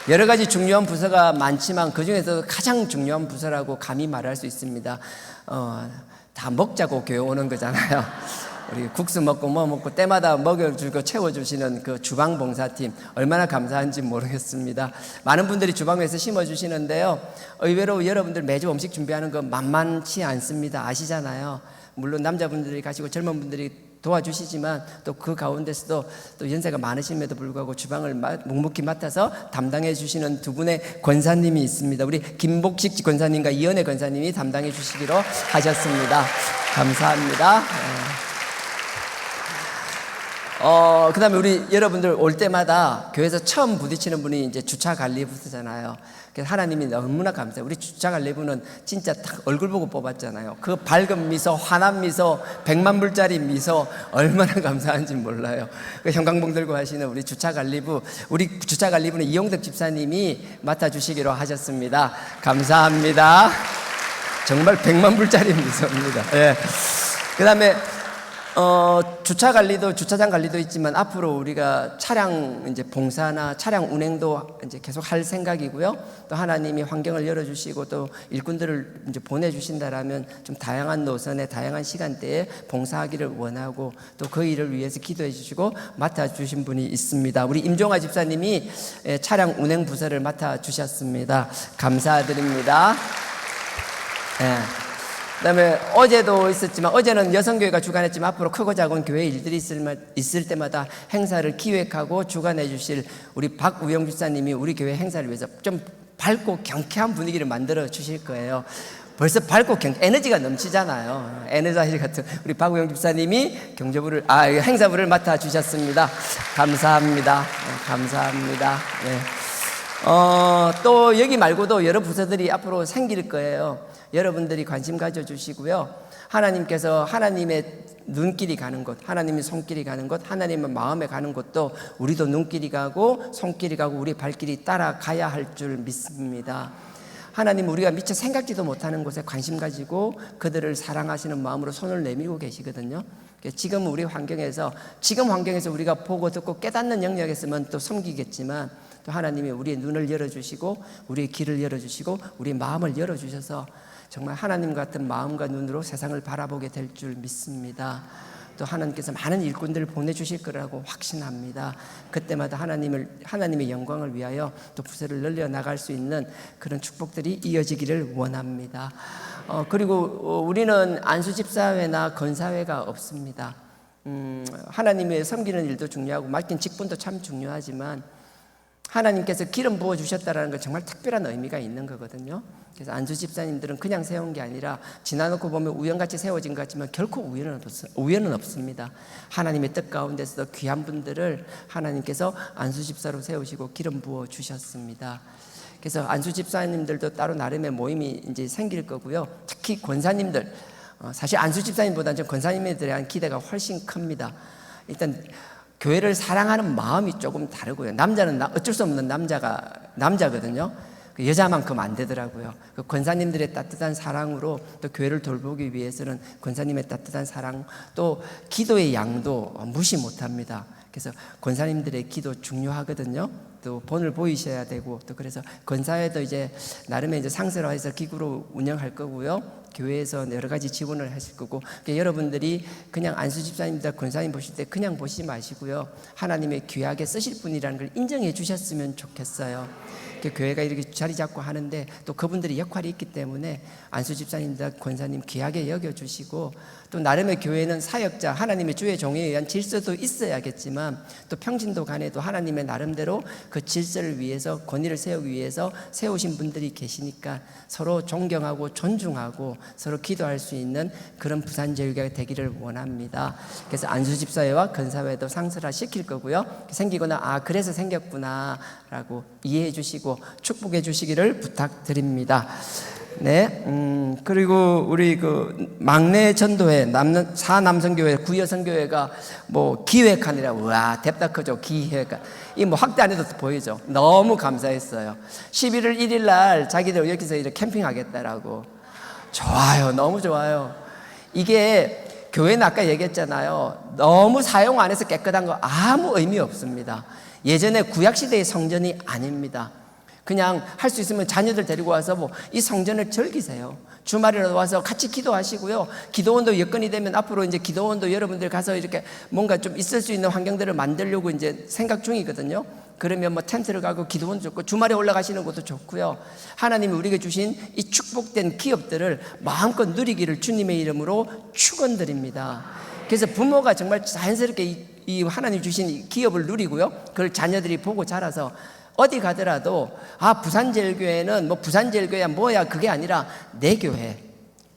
Speaker 4: 여러 가지 중요한 부서가 많지만 그 중에서 가장 중요한 부서라고 감히 말할 수 있습니다. 다 먹자고 교회 오는 거잖아요. 우리 국수 먹고 뭐 먹고 때마다 먹여주고 채워주시는 그 주방 봉사팀 얼마나 감사한지 모르겠습니다. 많은 분들이 주방에서 심어주시는데요. 의외로 여러분들 매주 음식 준비하는 거 만만치 않습니다. 아시잖아요. 물론 남자분들이 가시고 젊은 분들이 도와주시지만 또 그 가운데서도 또 연세가 많으심에도 불구하고 주방을 묵묵히 맡아서 담당해 주시는 두 분의 권사님이 있습니다. 우리 김복식 권사님과 이은혜 권사님이 담당해 주시기로 하셨습니다. 감사합니다. 그 다음에 우리 여러분들 올 때마다 교회에서 처음 부딪히는 분이 이제 주차 관리부서잖아요. 그래서 하나님이 너무나 감사해요. 우리 주차 관리부는 진짜 딱 얼굴 보고 뽑았잖아요. 그 밝은 미소, 환한 미소, 100만 불짜리 미소 얼마나 감사한지 몰라요. 그 형광봉 들고 하시는 우리 주차 관리부, 우리 주차 관리부는 이용덕 집사님이 맡아주시기로 하셨습니다. 감사합니다. 정말 100만 불짜리 미소입니다. 예. 그 다음에 주차 관리도 주차장 관리도 있지만 앞으로 우리가 차량 이제 봉사나 차량 운행도 이제 계속 할 생각이고요. 또 하나님이 환경을 열어주시고 또 일꾼들을 이제 보내주신다라면 좀 다양한 노선에 다양한 시간대에 봉사하기를 원하고 또 그 일을 위해서 기도해 주시고 맡아주신 분이 있습니다. 우리 임종아 집사님이 차량 운행 부서를 맡아주셨습니다. 감사드립니다. 예. 그다음에 어제도 있었지만 어제는 여성교회가 주관했지만 앞으로 크고 작은 교회 일들이 있을 때마다 행사를 기획하고 주관해 주실 우리 박우영 집사님이 우리 교회 행사를 위해서 좀 밝고 경쾌한 분위기를 만들어 주실 거예요. 벌써 밝고 에너지가 넘치잖아요. 에너지 같은 우리 박우영 집사님이 행사부를 맡아 주셨습니다. 감사합니다. 감사합니다. 네. 또 여기 말고도 여러 부서들이 앞으로 생길 거예요. 여러분들이 관심 가져주시고요. 하나님께서 하나님의 눈길이 가는 곳, 하나님의 손길이 가는 곳, 하나님의 마음에 가는 곳도 우리도 눈길이 가고 손길이 가고 우리 발길이 따라가야 할 줄 믿습니다. 하나님 우리가 미처 생각지도 못하는 곳에 관심 가지고 그들을 사랑하시는 마음으로 손을 내밀고 계시거든요. 지금 우리 환경에서 우리가 보고 듣고 깨닫는 영역에서만 또 섬기겠지만 또 하나님이 우리의 눈을 열어주시고 우리의 길을 열어주시고 우리의 마음을 열어주셔서 정말 하나님 같은 마음과 눈으로 세상을 바라보게 될 줄 믿습니다. 또 하나님께서 많은 일꾼들을 보내주실 거라고 확신합니다. 그때마다 하나님의 영광을 위하여 또 부서를 늘려나갈 수 있는 그런 축복들이 이어지기를 원합니다. 그리고 우리는 안수집사회나 건사회가 없습니다. 하나님의 섬기는 일도 중요하고 맡긴 직분도 참 중요하지만 하나님께서 기름 부어주셨다는 건 정말 특별한 의미가 있는 거거든요. 그래서 안수 집사님들은 그냥 세운 게 아니라 지나놓고 보면 우연같이 세워진 것 같지만 결코 우연은 없습니다. 하나님의 뜻 가운데서도 귀한 분들을 하나님께서 안수 집사로 세우시고 기름 부어주셨습니다. 그래서 안수 집사님들도 따로 나름의 모임이 이제 생길 거고요. 특히 권사님들, 사실 안수 집사님보다는 좀 권사님에 대한 기대가 훨씬 큽니다. 일단 교회를 사랑하는 마음이 조금 다르고요. 남자는 어쩔 수 없는 남자거든요. 여자만큼 안 되더라고요. 그 권사님들의 따뜻한 사랑으로 또 교회를 돌보기 위해서는 권사님의 따뜻한 사랑 또 기도의 양도 무시 못합니다. 그래서 권사님들의 기도 중요하거든요. 또 본을 보이셔야 되고 또 그래서 권사회도 이제 나름의 이제 상설화해서 기구로 운영할 거고요. 교회에서 여러 가지 지원을 하실 거고 그러니까 여러분들이 그냥 안수 집사님이다 권사님 보실 때 그냥 보시지 마시고요. 하나님의 귀하게 쓰실 분이라는 걸 인정해 주셨으면 좋겠어요. 교회가 이렇게 자리 잡고 하는데 또 그분들이 역할이 있기 때문에 안수 집사님이다 권사님 귀하게 여겨주시고 또 나름의 교회는 사역자 하나님의 주의 종에 의한 질서도 있어야겠지만 또 평신도 간에도 하나님의 나름대로 그 질서를 위해서, 권위를 세우기 위해서 세우신 분들이 계시니까 서로 존경하고 존중하고 서로 기도할 수 있는 그런 부산제일교회가 되기를 원합니다. 그래서 안수집사회와 근사회도 상설화시킬 거고요. 생기거나 그래서 생겼구나 라고 이해해 주시고 축복해 주시기를 부탁드립니다. 네, 그리고 우리 그 막내 전도회 사남성교회 구여성교회가 뭐 기획하느라 와 뎁다 크죠. 기획 이 뭐 확대 안 해도 보이죠. 너무 감사했어요. 11월 1일 날 자기들 여기서 이렇게 캠핑하겠다라고. 좋아요, 너무 좋아요. 이게 교회는 아까 얘기했잖아요. 너무 사용 안 해서 깨끗한 거 아무 의미 없습니다. 예전에 구약시대의 성전이 아닙니다. 그냥 할 수 있으면 자녀들 데리고 와서 뭐 이 성전을 즐기세요. 주말이라도 와서 같이 기도하시고요. 기도원도 여건이 되면 앞으로 이제 기도원도 여러분들 가서 이렇게 뭔가 좀 있을 수 있는 환경들을 만들려고 이제 생각 중이거든요. 그러면 뭐 텐트를 가고 기도원 좋고 주말에 올라가시는 것도 좋고요. 하나님이 우리에게 주신 이 축복된 기업들을 마음껏 누리기를 주님의 이름으로 축원드립니다. 그래서 부모가 정말 자연스럽게 이 하나님 주신 이 기업을 누리고요. 그걸 자녀들이 보고 자라서 어디 가더라도 부산제일교회는 뭐 부산제일교회야 뭐야 그게 아니라 내 교회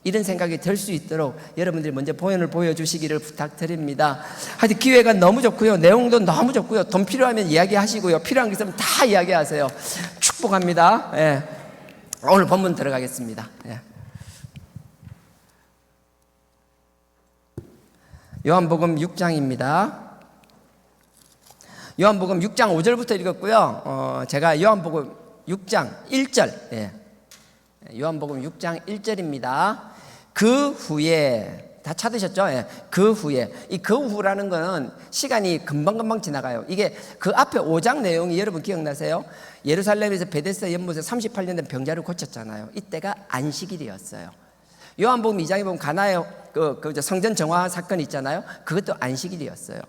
Speaker 4: 이런 생각이 들 수 있도록 여러분들이 먼저 보연을 보여주시기를 부탁드립니다. 하여튼 기회가 너무 좋고요. 내용도 너무 좋고요. 돈 필요하면 이야기하시고요. 필요한 게 있으면 다 이야기하세요. 축복합니다. 예. 오늘 본문 들어가겠습니다. 예. 요한복음 6장입니다. 요한복음 6장 5절부터 읽었고요. 제가 요한복음 6장 1절, 요한복음 6장 1절입니다. 그 후에 다 찾으셨죠? 그 후에 이 그 후라는 거는 시간이 금방금방 지나가요. 이게 그 앞에 5장 내용이 여러분 기억나세요? 예루살렘에서 베데스다 연못에 38년 된 병자를 고쳤잖아요. 이때가 안식일이었어요. 요한복음 2장에 보면 가나의 그 성전 정화 사건 있잖아요. 그것도 안식일이었어요.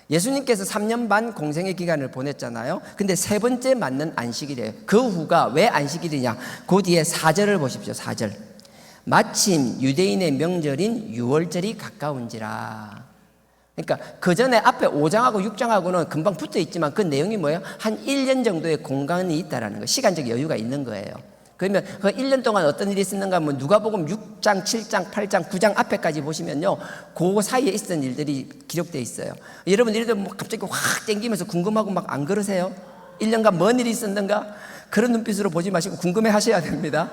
Speaker 4: 예수님께서 3년 반 공생의 기간을 보냈잖아요. 근데 세 번째 맞는 안식일이에요. 그 후가 왜 안식일이냐? 그 뒤에 4절을 보십시오. 4절. 마침 유대인의 명절인 유월절이 가까운지라. 그러니까 그 전에 앞에 5장하고 6장하고는 금방 붙어 있지만 그 내용이 뭐예요? 한 1년 정도의 공간이 있다라는 거예요. 시간적 여유가 있는 거예요. 그러면 그 1년 동안 어떤 일이 있었는가 하면 누가복음 6장, 7장, 8장, 9장 앞에까지 보시면요. 그 사이에 있었던 일들이 기록되어 있어요. 여러분 예를 들면 뭐 갑자기 확 땡기면서 궁금하고 막 안 그러세요? 1년간 뭔 일이 있었는가? 그런 눈빛으로 보지 마시고 궁금해 하셔야 됩니다.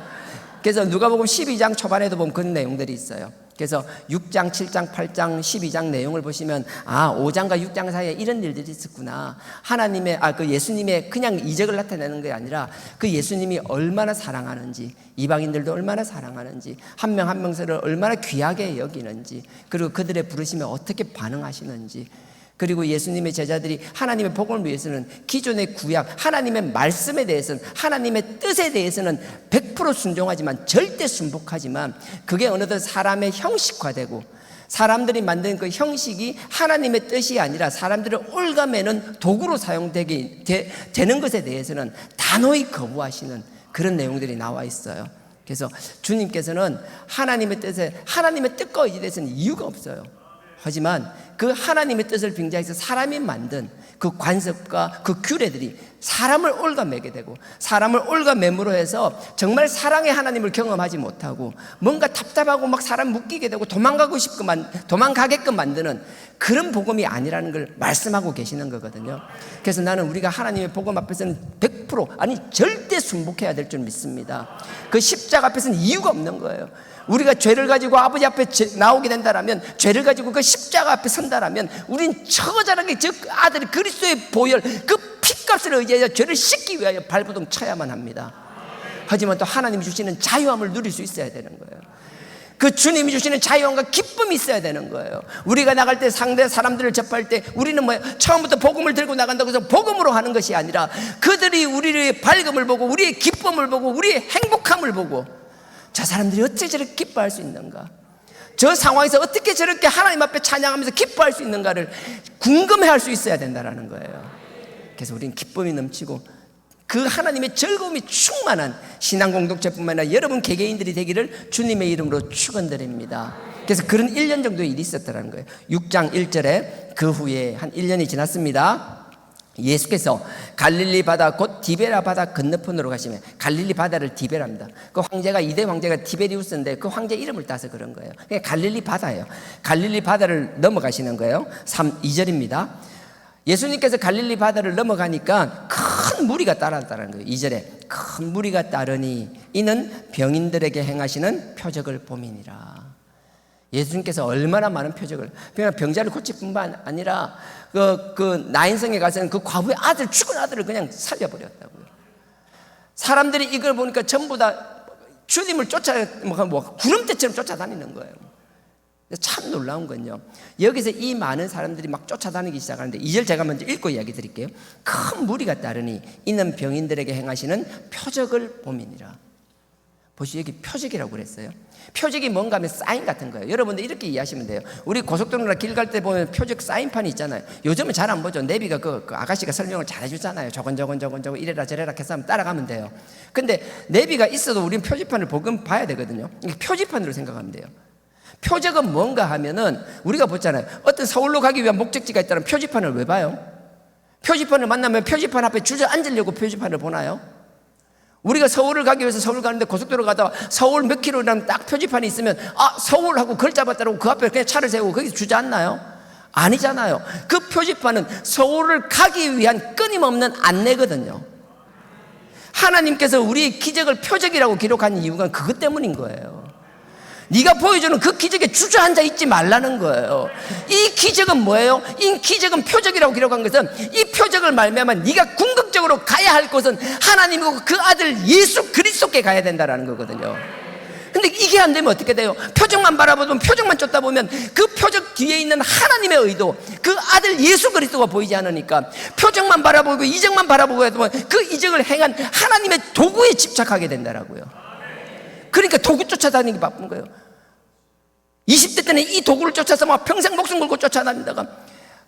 Speaker 4: 그래서 누가복음 12장 초반에도 보면 그런 내용들이 있어요. 그래서 6장, 7장, 8장, 12장 내용을 보시면 5장과 6장 사이에 이런 일들이 있었구나. 하나님의 그 예수님의 그냥 이적을 나타내는 게 아니라 그 예수님이 얼마나 사랑하는지, 이방인들도 얼마나 사랑하는지, 한 명 한 명서를 얼마나 귀하게 여기는지, 그리고 그들의 부르심에 어떻게 반응하시는지, 그리고 예수님의 제자들이 하나님의 복음을 위해서는 기존의 구약 하나님의 말씀에 대해서는 하나님의 뜻에 대해서는 100% 순종하지만 절대 순복하지만 그게 어느덧 사람의 형식화되고 사람들이 만든 그 형식이 하나님의 뜻이 아니라 사람들을 올가매는 도구로 사용되게 되는 것에 대해서는 단호히 거부하시는 그런 내용들이 나와 있어요. 그래서 주님께서는 하나님의 뜻과 의지돼서는 이유가 없어요. 하지만 그 하나님의 뜻을 빙자해서 사람이 만든 그 관습과 그 규례들이 사람을 올가매게 되고 사람을 올가매므로 해서 정말 사랑의 하나님을 경험하지 못하고 뭔가 답답하고 막 사람 묶이게 되고 도망가게끔 만드는 그런 복음이 아니라는 걸 말씀하고 계시는 거거든요. 그래서 나는 우리가 하나님의 복음 앞에서는 100% 아니 절대 순복해야 될 줄 믿습니다. 그 십자가 앞에서는 이유가 없는 거예요. 우리가 죄를 가지고 아버지 앞에 나오게 된다라면 죄를 가지고 그 십자가 앞에 선다라면 우린 처절하게 즉 아들이 그리스도의 보혈 그 피값을 의지하여 죄를 씻기 위하여 발버둥 쳐야만 합니다. 하지만 또 하나님이 주시는 자유함을 누릴 수 있어야 되는 거예요. 그 주님이 주시는 자유함과 기쁨이 있어야 되는 거예요. 우리가 나갈 때 상대 사람들을 접할 때 우리는 처음부터 복음을 들고 나간다고 해서 복음으로 하는 것이 아니라 그들이 우리의 밝음을 보고 우리의 기쁨을 보고 우리의 행복함을 보고 저 사람들이 어떻게 저렇게 기뻐할 수 있는가? 저 상황에서 어떻게 저렇게 하나님 앞에 찬양하면서 기뻐할 수 있는가를 궁금해할 수 있어야 된다는 거예요. 그래서 우리는 기쁨이 넘치고 그 하나님의 즐거움이 충만한 신앙 공동체뿐만 아니라 여러분 개개인들이 되기를 주님의 이름으로 축원드립니다. 그래서 그런 1년 정도의 일이 있었다는 거예요. 6장 1절에 그 후에 한 1년이 지났습니다. 예수께서 갈릴리 바다 곧 디베라 바다 건너편으로 가시면, 갈릴리 바다를 디베라입니다. 그 황제가 이대 황제가 티베리우스인데 그 황제 이름을 따서 그런 거예요. 그냥 갈릴리 바다예요. 갈릴리 바다를 넘어가시는 거예요. 2절입니다. 예수님께서 갈릴리 바다를 넘어가니까 큰 무리가 따랐다는 거예요. 2절에 큰 무리가 따르니 이는 병인들에게 행하시는 표적을 봄이니라. 예수님께서 얼마나 많은 표적을, 그냥 병자를 고칠 뿐만 아니라 그 나인성에 가서는 그 과부의 아들, 죽은 아들을 그냥 살려버렸다고요. 사람들이 이걸 보니까 전부 다 주님을 구름대처럼 쫓아다니는 거예요. 참 놀라운 건요, 여기서 이 많은 사람들이 막 쫓아다니기 시작하는데 2절 제가 먼저 읽고 이야기 드릴게요. 큰 무리가 따르니 이는 병인들에게 행하시는 표적을 봄이니라. 보시오, 여기 표적이라고 그랬어요. 표적이 뭔가 하면 사인 같은 거예요. 여러분들 이렇게 이해하시면 돼요. 우리 고속도로나 길 갈 때 보면 표적 사인판이 있잖아요. 요즘은 잘 안 보죠. 내비가 그 아가씨가 설명을 잘 해주잖아요. 저건 이래라 저래라 해서 하면 따라가면 돼요. 근데 내비가 있어도 우리는 표지판을 보긴 봐야 되거든요. 표지판으로 생각하면 돼요. 표적은 뭔가 하면은 우리가 보잖아요. 어떤 서울로 가기 위한 목적지가 있다면 표지판을 왜 봐요? 표지판을 만나면 표지판 앞에 주저앉으려고 표지판을 보나요? 우리가 서울을 가기 위해서 서울 가는데 고속도로 가다가 서울 몇 킬로라는 딱 표지판이 있으면 서울하고 글 잡았다고 그 앞에 그냥 차를 세우고 거기서 주저앉나요? 아니잖아요. 그 표지판은 서울을 가기 위한 끊임없는 안내거든요. 하나님께서 우리의 기적을 표적이라고 기록한 이유가 그것 때문인 거예요. 네가 보여주는 그 기적에 주저앉아 있지 말라는 거예요. 이 기적은 뭐예요? 이 기적은 표적이라고 기록한 것은 이 표적을 말미암아 네가 궁극적으로 가야 할 곳은 하나님이고 그 아들 예수 그리스도께 가야 된다는 거거든요. 근데 이게 안 되면 어떻게 돼요? 표적만 바라보면, 표적만 쫓다 보면 그 표적 뒤에 있는 하나님의 의도, 그 아들 예수 그리스도가 보이지 않으니까 표적만 바라보고 이적만 바라보고 해도 그 이적을 행한 하나님의 도구에 집착하게 된다라고요. 그러니까 도구 쫓아다니기 바쁜 거예요. 20대 때는 이 도구를 쫓아서 막 평생 목숨 걸고 쫓아다니다가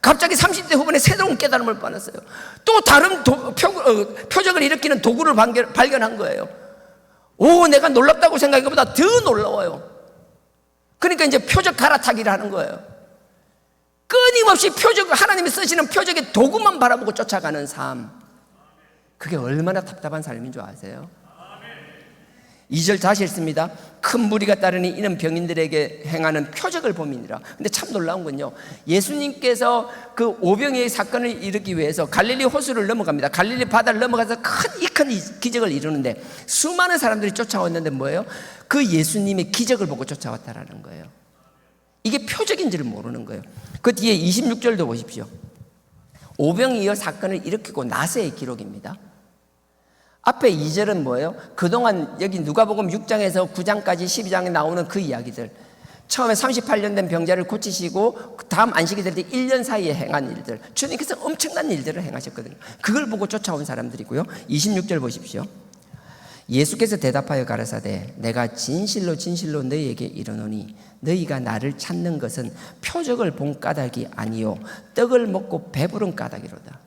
Speaker 4: 갑자기 30대 후반에 새로운 깨달음을 받았어요. 또 다른 표적을 일으키는 도구를 발견한 거예요. 내가 놀랍다고 생각한 것보다 더 놀라워요. 그러니까 이제 표적 갈아타기를 하는 거예요. 끊임없이 하나님이 쓰시는 표적의 도구만 바라보고 쫓아가는 삶. 그게 얼마나 답답한 삶인 줄 아세요? 2절 다시 읽습니다. 큰 무리가 따르니 이는 병인들에게 행하는 표적을 봄이니라. 근데 참 놀라운 건요, 예수님께서 그 오병이의 사건을 일으키기 위해서 갈릴리 호수를 넘어갑니다. 갈릴리 바다를 넘어가서 큰 기적을 이루는데 수많은 사람들이 쫓아왔는데 뭐예요? 그 예수님의 기적을 보고 쫓아왔다라는 거예요. 이게 표적인지를 모르는 거예요. 그 뒤에 26절도 보십시오. 오병이어 사건을 일으키고 나서의 기록입니다. 앞에 2절은 뭐예요? 그동안 여기 누가복음 6장에서 9장까지 12장에 나오는 그 이야기들, 처음에 38년 된 병자를 고치시고 다음 안식이 될 때 1년 사이에 행한 일들, 주님께서 엄청난 일들을 행하셨거든요. 그걸 보고 쫓아온 사람들이고요. 26절 보십시오. 예수께서 대답하여 가라사대 내가 진실로 진실로 너희에게 이르노니 너희가 나를 찾는 것은 표적을 본 까닭이 아니요 떡을 먹고 배부른 까닭이로다.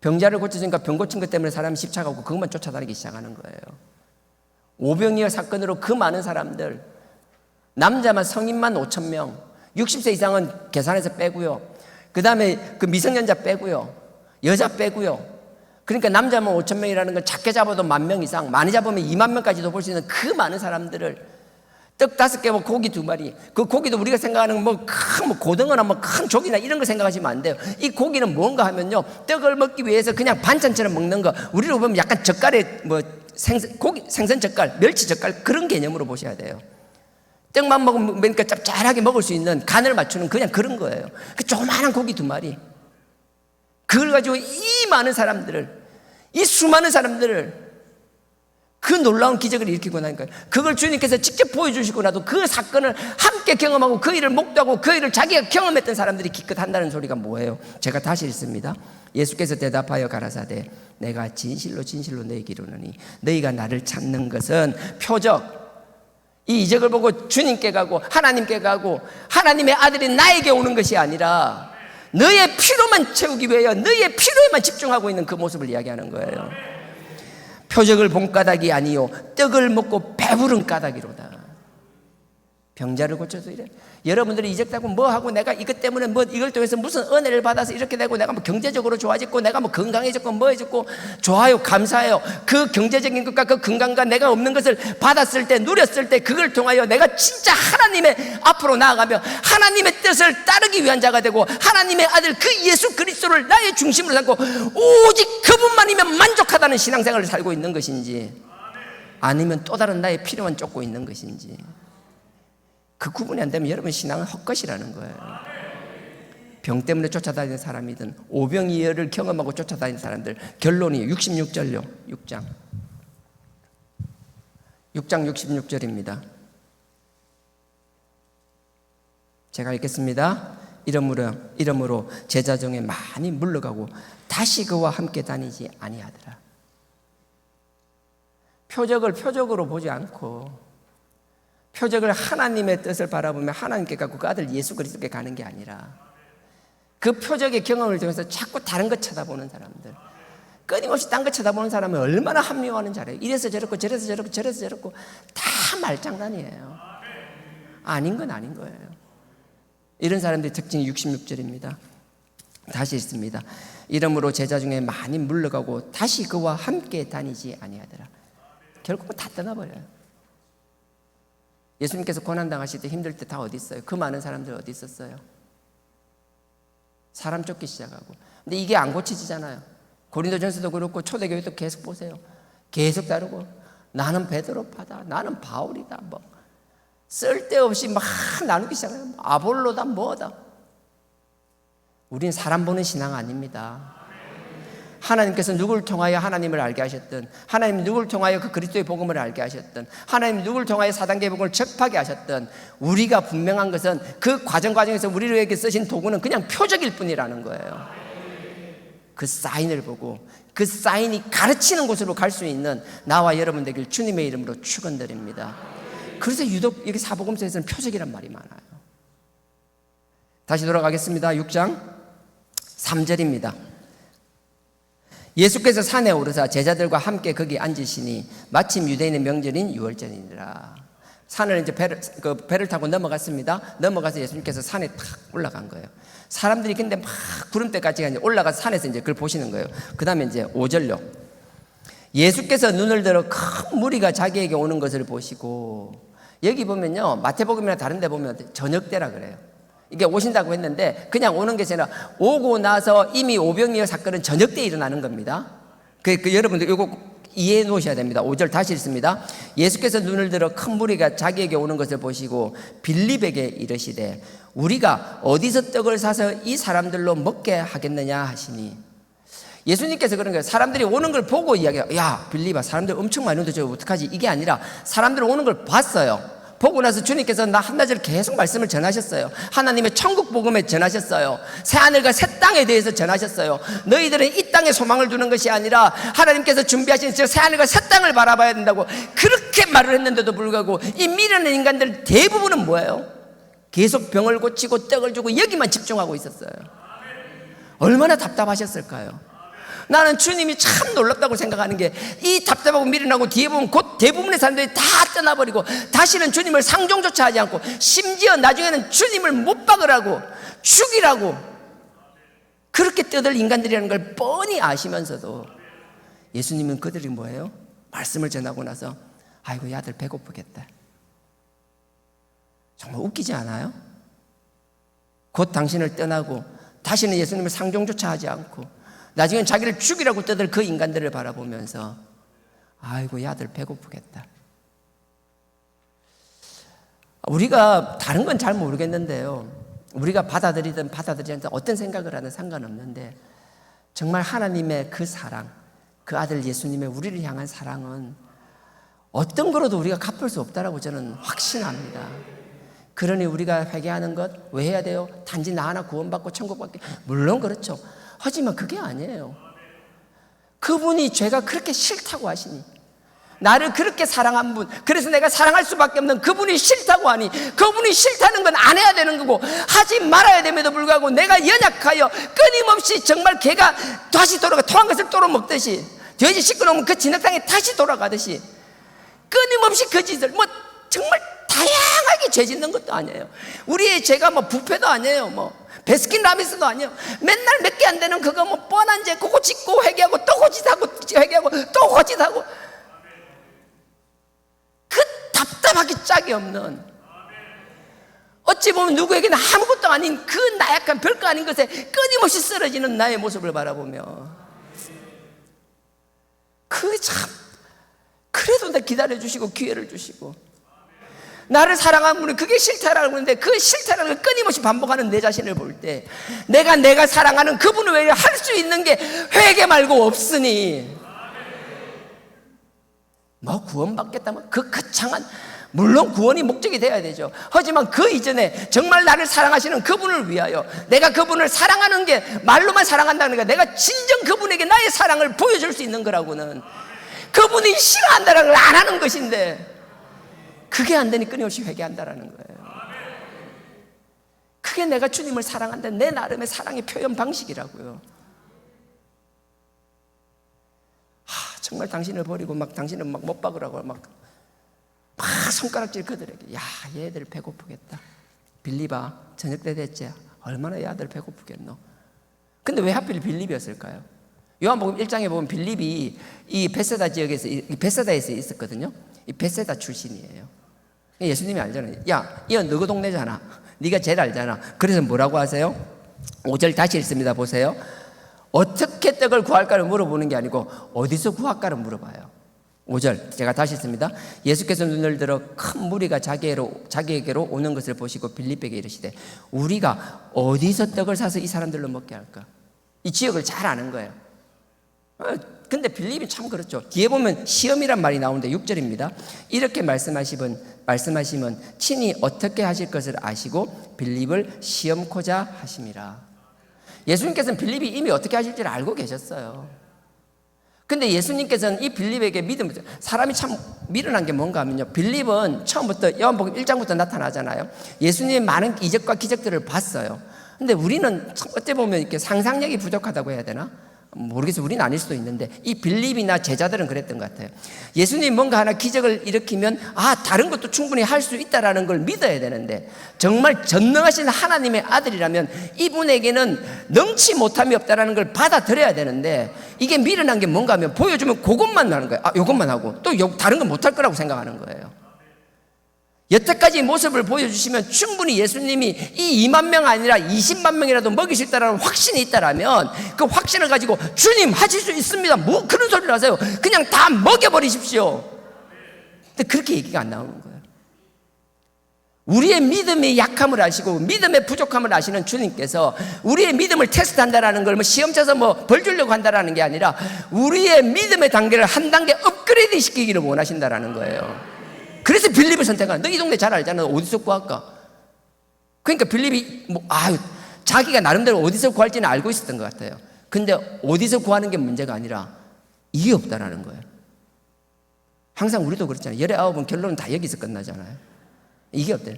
Speaker 4: 병자를 고쳐주니까 병 고친 것 때문에 사람이 집착하고 그것만 쫓아다니기 시작하는 거예요. 오병이어 사건으로 그 많은 사람들, 남자만 성인만 5,000명, 60세 이상은 계산해서 빼고요. 그 다음에 그 미성년자 빼고요. 여자 빼고요. 그러니까 남자만 5,000명이라는 건 작게 잡아도 10,000명 이상, 많이 잡으면 20,000명까지도 볼 수 있는 그 많은 사람들을 떡 5개, 뭐 고기 2마리. 그 고기도 우리가 생각하는 큰 고등어나 큰 조기나 이런 거 생각하시면 안 돼요. 이 고기는 뭔가 하면요, 떡을 먹기 위해서 그냥 반찬처럼 먹는 거. 우리로 보면 약간 젓갈에 생선 젓갈, 멸치 젓갈 그런 개념으로 보셔야 돼요. 떡만 먹으니까 짭짤하게 먹을 수 있는 간을 맞추는 그냥 그런 거예요. 그 조그마한 고기 2마리. 그걸 가지고 이 많은 사람들을, 이 수많은 사람들을 그 놀라운 기적을 일으키고 나니까 그걸 주님께서 직접 보여주시고 나도 그 사건을 함께 경험하고 그 일을 목도하고 그 일을 자기가 경험했던 사람들이 기껏 한다는 소리가 뭐예요? 제가 다시 읽습니다. 예수께서 대답하여 가라사대 내가 진실로 진실로 너희에게 이르노니 너희가 나를 찾는 것은 표적, 이 이적을 보고 주님께 가고 하나님께 가고 하나님의 아들이 나에게 오는 것이 아니라 너의 피로만 채우기 위하여 너의 피로에만 집중하고 있는 그 모습을 이야기하는 거예요. 표적을 본 까닭이 아니요 떡을 먹고 배부른 까닭이로다. 병자를 고쳐서 이래. 여러분들이 이적되고 뭐 하고 내가 이것 때문에 뭐 이걸 통해서 무슨 은혜를 받아서 이렇게 되고 내가 뭐 경제적으로 좋아졌고 내가 뭐 건강해졌고 뭐 해졌고 좋아요, 감사해요. 그 경제적인 것과 그 건강과 내가 없는 것을 받았을 때, 누렸을 때 그걸 통하여 내가 진짜 하나님의 앞으로 나아가며 하나님의 뜻을 따르기 위한 자가 되고 하나님의 아들 그 예수 그리스도를 나의 중심으로 삼고 오직 그분만이면 만족하다는 신앙생활을 살고 있는 것인지, 아니면 또 다른 나의 필요만 쫓고 있는 것인지, 그 구분이 안 되면 여러분 신앙은 헛것이라는 거예요. 병 때문에 쫓아다니는 사람이든 오병이어를 경험하고 쫓아다니는 사람들, 결론이 66절요. 6장 66절입니다. 제가 읽겠습니다. 이러므로 제자 중에 많이 물러가고 다시 그와 함께 다니지 아니하더라. 표적을 표적으로 보지 않고, 표적을 하나님의 뜻을 바라보며 하나님께 가고 그 아들 예수 그리스도께 가는 게 아니라 그 표적의 경험을 통해서 자꾸 다른 것 쳐다보는 사람들, 끊임없이 딴 것 쳐다보는 사람은 얼마나 합리화하는 자래요. 이래서 저렇고 저래서 저렇고 저래서 저렇고 다 말장난이에요. 아닌 건 아닌 거예요. 이런 사람들의 특징이 66절입니다. 다시 읽습니다. 이러므로 제자 중에 많이 물러가고 다시 그와 함께 다니지 아니하더라. 결국은 다 떠나버려요. 예수님께서 고난당하실 때 힘들 때 다 어디 있어요? 그 많은 사람들 어디 있었어요? 사람 쫓기 시작하고. 근데 이게 안 고쳐지잖아요. 고린도전서도 그렇고 초대교회도 계속 보세요. 계속 다르고, 나는 베드로파다, 나는 바울이다, 뭐 쓸데없이 막 나누기 시작해요. 아볼로다, 뭐다. 우린 사람 보는 신앙 아닙니다. 하나님께서 누구를 통하여 하나님을 알게 하셨든, 하나님 누구를 통하여 그 그리스도의 복음을 알게 하셨든, 하나님 누구를 통하여 사단계의 복음을 접하게 하셨든, 우리가 분명한 것은 그 과정에서 우리에게 쓰신 도구는 그냥 표적일 뿐이라는 거예요. 그 사인을 보고 그 사인이 가르치는 곳으로 갈 수 있는 나와 여러분 되길 주님의 이름으로 축원드립니다. 그래서 유독 여기 사복음서에서는 표적이란 말이 많아요. 다시 돌아가겠습니다. 6장 3절입니다. 예수께서 산에 오르사 제자들과 함께 거기 앉으시니 마침 유대인의 명절인 유월절이니라. 산을 이제 배를 타고 넘어갔습니다. 넘어가서 예수님께서 산에 탁 올라간 거예요. 사람들이 근데 막 구름대까지 올라가서 산에서 이제 그걸 보시는 거예요. 그 다음에 이제 5절요. 예수께서 눈을 들어 큰 무리가 자기에게 오는 것을 보시고, 여기 보면요, 마태복음이나 다른 데 보면 저녁 때라 그래요. 이게 오신다고 했는데 그냥 오는 게 아니라 오고 나서 이미 오병이어 사건은 저녁 때 일어나는 겁니다. 여러분들 이거 이해해 놓으셔야 됩니다. 5절 다시 읽습니다. 예수께서 눈을 들어 큰 무리가 자기에게 오는 것을 보시고 빌립에게 이르시되 우리가 어디서 떡을 사서 이 사람들로 먹게 하겠느냐 하시니, 예수님께서 그런 거예요. 사람들이 오는 걸 보고 이야기해요. 야 빌립아, 사람들 엄청 많이 오는데 저 어떡하지? 이게 아니라 사람들 오는 걸 봤어요. 보고 나서 주님께서 나 한나절 계속 말씀을 전하셨어요. 하나님의 천국 복음에 전하셨어요. 새하늘과 새 땅에 대해서 전하셨어요. 너희들은 이 땅에 소망을 두는 것이 아니라 하나님께서 준비하신 저 새하늘과 새 땅을 바라봐야 된다고 그렇게 말을 했는데도 불구하고 이 미련한 인간들 대부분은 뭐예요? 계속 병을 고치고 떡을 주고 여기만 집중하고 있었어요. 얼마나 답답하셨을까요? 나는 주님이 참 놀랍다고 생각하는 게, 이 답답하고 미련하고 뒤에 보면 곧 대부분의 사람들이 다 떠나버리고 다시는 주님을 상종조차 하지 않고, 심지어 나중에는 주님을 못 박으라고 죽이라고 그렇게 떠들 인간들이라는 걸 뻔히 아시면서도 예수님은 그들이 뭐예요? 말씀을 전하고 나서 아이고 이 아들 배고프겠다. 정말 웃기지 않아요? 곧 당신을 떠나고 다시는 예수님을 상종조차 하지 않고 나중엔 자기를 죽이라고 떠들 그 인간들을 바라보면서 아이고 이 아들 배고프겠다. 우리가 다른 건 잘 모르겠는데요, 우리가 받아들이든 받아들이지 않든 어떤 생각을 하든 상관없는데 정말 하나님의 그 사랑, 그 아들 예수님의 우리를 향한 사랑은 어떤 거로도 우리가 갚을 수 없다라고 저는 확신합니다. 그러니 우리가 회개하는 것 왜 해야 돼요? 단지 나 하나 구원받고 천국 받게, 물론 그렇죠. 하지만 그게 아니에요. 그분이 죄가 그렇게 싫다고 하시니, 나를 그렇게 사랑한 분, 그래서 내가 사랑할 수밖에 없는 그분이 싫다고 하니, 그분이 싫다는 건 안 해야 되는 거고 하지 말아야 됨에도 불구하고 내가 연약하여 끊임없이 정말 개가 다시 돌아가 토한 것을 또로 먹듯이, 돼지 씻고 놓으면 그 진흙탕에 다시 돌아가듯이 끊임없이 그 짓을 정말 다 다양하게 죄 짓는 것도 아니에요. 우리의 죄가 뭐 부패도 아니에요. 뭐 베스킨라빈스도 아니에요. 맨날 몇 개 안 되는 그거 뭐 뻔한 죄 그거 짓고 회개하고 또 거짓하고 회개하고 또 거짓하고, 그 답답하기 짝이 없는, 어찌 보면 누구에게는 아무것도 아닌 그 나약한 별거 아닌 것에 끊임없이 쓰러지는 나의 모습을 바라보며, 그 참, 그래도 나 기다려주시고 기회를 주시고 나를 사랑하는 분이 그게 싫다라고 하는데 그 싫다라는 걸 끊임없이 반복하는 내 자신을 볼 때, 내가 사랑하는 그분을 외에 할 수 있는 게 회개 말고 없으니, 뭐 구원받겠다면 그 거창한, 물론 구원이 목적이 되어야 되죠. 하지만 그 이전에 정말 나를 사랑하시는 그분을 위하여 내가 그분을 사랑하는 게 말로만 사랑한다는 게, 내가 진정 그분에게 나의 사랑을 보여줄 수 있는 거라고는, 그분이 싫어한다는 걸 안 하는 것인데 그게 안 되니 끊임없이 회개한다라는 거예요. 그게 내가 주님을 사랑한다는 내 나름의 사랑의 표현 방식이라고요. 정말 당신을 버리고 막 당신을 막 못 박으라고 막 손가락질 그들에게, 야, 얘들 배고프겠다. 빌립아, 저녁 때 됐지? 얼마나 이 아들 배고프겠노? 근데 왜 하필 빌립이었을까요? 요한복음 1장에 보면 빌립이 이 베세다 지역에서, 이 베세다에서 있었거든요. 이 베세다 출신이에요. 예수님이 알잖아요. 야, 이건 너그 동네잖아. 네가 제일 알잖아. 그래서 뭐라고 하세요? 5절 다시 읽습니다. 보세요. 어떻게 떡을 구할까를 물어보는 게 아니고 어디서 구할까를 물어봐요. 5절 제가 다시 읽습니다. 예수께서 눈을 들어 큰 무리가 자기에게로 오는 것을 보시고 빌립에게 이르시되, 우리가 어디서 떡을 사서 이 사람들로 먹게 할까? 이 지역을 잘 아는 거예요. 근데 빌립이 참 그렇죠. 뒤에 보면 시험이란 말이 나오는데 6절입니다. 이렇게 말씀하시면 친히 어떻게 하실 것을 아시고 빌립을 시험코자 하심이라. 예수님께서는 빌립이 이미 어떻게 하실지를 알고 계셨어요. 근데 예수님께서는 이 빌립에게 사람이 참 미련한 게 뭔가 하면요, 빌립은 처음부터 요한복음 1장부터 나타나잖아요. 예수님의 많은 이적과 기적들을 봤어요. 근데 우리는 어찌 보면 이렇게 상상력이 부족하다고 해야 되나? 모르겠어요. 우리는 아닐 수도 있는데 이 빌립이나 제자들은 그랬던 것 같아요. 예수님 뭔가 하나 기적을 일으키면 다른 것도 충분히 할 수 있다라는 걸 믿어야 되는데, 정말 전능하신 하나님의 아들이라면 이분에게는 능치 못함이 없다라는 걸 받아들여야 되는데, 이게 미련한 게 뭔가 하면 보여주면 그것만 하는 거예요. 요것만 하고 또 다른 건 못할 거라고 생각하는 거예요. 여태까지 모습을 보여주시면 충분히 예수님이 이 2만 명 아니라 20만 명이라도 먹일 수 있다는 확신이 있다라면 그 확신을 가지고 주님 하실 수 있습니다, 뭐 그런 소리를 하세요. 그냥 다 먹여버리십시오. 근데 그렇게 얘기가 안 나오는 거예요. 우리의 믿음의 약함을 아시고 믿음의 부족함을 아시는 주님께서 우리의 믿음을 테스트한다라는 걸 시험 쳐서 벌 주려고 한다라는 게 아니라 우리의 믿음의 단계를 한 단계 업그레이드 시키기를 원하신다라는 거예요. 그래서 빌립을 선택하는, 너 이 동네 잘 알잖아. 어디서 구할까? 그러니까 빌립이 자기가 나름대로 어디서 구할지는 알고 있었던 것 같아요. 근데 어디서 구하는 게 문제가 아니라 이게 없다라는 거예요. 항상 우리도 그렇잖아요. 19은 결론은 다 여기서 끝나잖아요. 이게 없대요.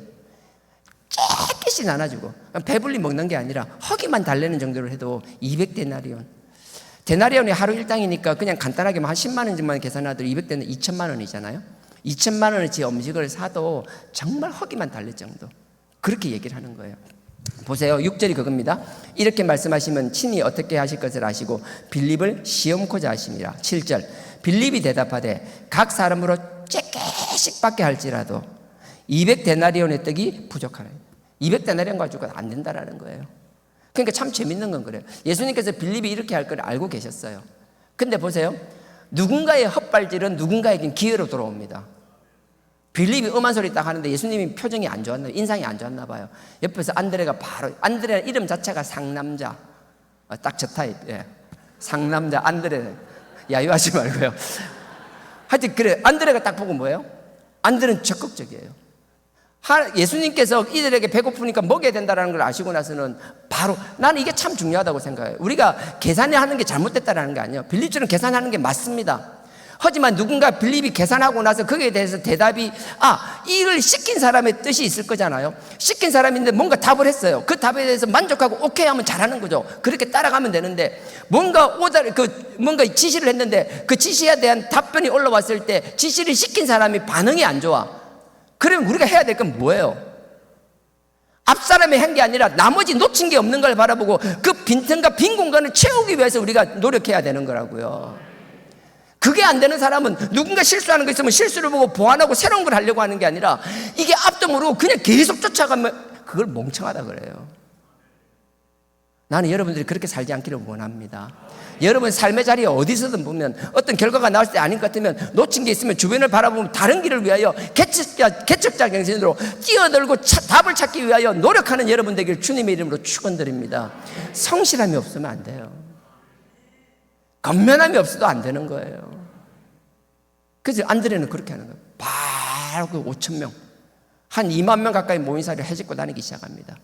Speaker 4: 깨끗이 나눠주고 배불리 먹는 게 아니라 허기만 달래는 정도로 해도 200데나리온. 데나리온이 하루 일당이니까 그냥 간단하게 한 10만 원쯤만 계산하더라도 200대는 2천만 원이잖아요. 2천만 원어치 음식을 사도 정말 허기만 달랠 정도, 그렇게 얘기를 하는 거예요. 보세요. 6절이 그겁니다. 이렇게 말씀하시면 친히 어떻게 하실 것을 아시고 빌립을 시험코자 하심이라. 7절 빌립이 대답하되 각 사람으로 쬐개씩 받게 할지라도 200데나리온의 떡이 부족하네. 200데나리온 가지고는 안 된다라는 거예요. 그러니까 참 재밌는 건 그래요. 예수님께서 빌립이 이렇게 할 걸 알고 계셨어요. 근데 보세요. 누군가의 헛발질은 누군가에겐 기회로 돌아옵니다. 빌립이 음한 소리 딱 하는데 예수님이 표정이 안 좋았나 봐요. 인상이 안 좋았나 봐요. 옆에서 안드레가 안드레 이름 자체가 상남자, 딱 저 타입. 상남자 안드레, 야유하지 말고요. 하여튼 그래, 안드레가 딱 보고 뭐예요? 안드레는 적극적이에요. 예수님께서 이들에게 배고프니까 먹여야 된다는 걸 아시고 나서는 바로, 나는 이게 참 중요하다고 생각해요. 우리가 계산하는 게 잘못됐다는 게 아니에요. 빌립처럼 계산하는 게 맞습니다. 하지만 누군가 빌립이 계산하고 나서 거기에 대해서 대답이 이걸 시킨 사람의 뜻이 있을 거잖아요. 시킨 사람인데 뭔가 답을 했어요. 그 답에 대해서 만족하고 오케이 하면 잘하는 거죠. 그렇게 따라가면 되는데 뭔가 지시를 했는데 그 지시에 대한 답변이 올라왔을 때 지시를 시킨 사람이 반응이 안 좋아. 그러면 우리가 해야 될 건 뭐예요? 앞사람이 한 게 아니라 나머지 놓친 게 없는 걸 바라보고 그 빈틈과 빈 공간을 채우기 위해서 우리가 노력해야 되는 거라고요. 그게 안 되는 사람은 누군가 실수하는 거 있으면 실수를 보고 보완하고 새로운 걸 하려고 하는 게 아니라 이게 앞도 모르고 그냥 계속 쫓아가면 그걸 멍청하다 그래요. 나는 여러분들이 그렇게 살지 않기를 원합니다. 여러분 삶의 자리에 어디서든 보면 어떤 결과가 나올 때 아닌 것 같으면 놓친 게 있으면 주변을 바라보면 다른 길을 위하여 개척자 정신으로 뛰어들고 답을 찾기 위하여 노력하는 여러분 되길 주님의 이름으로 축원드립니다. 성실함이 없으면 안 돼요. 겉면함이 없어도 안 되는 거예요. 그래서 안드레는 그렇게 하는 거예요. 바로 그 5천 명, 한 2만 명 가까이 모인 사람을 해집고 다니기 시작합니다.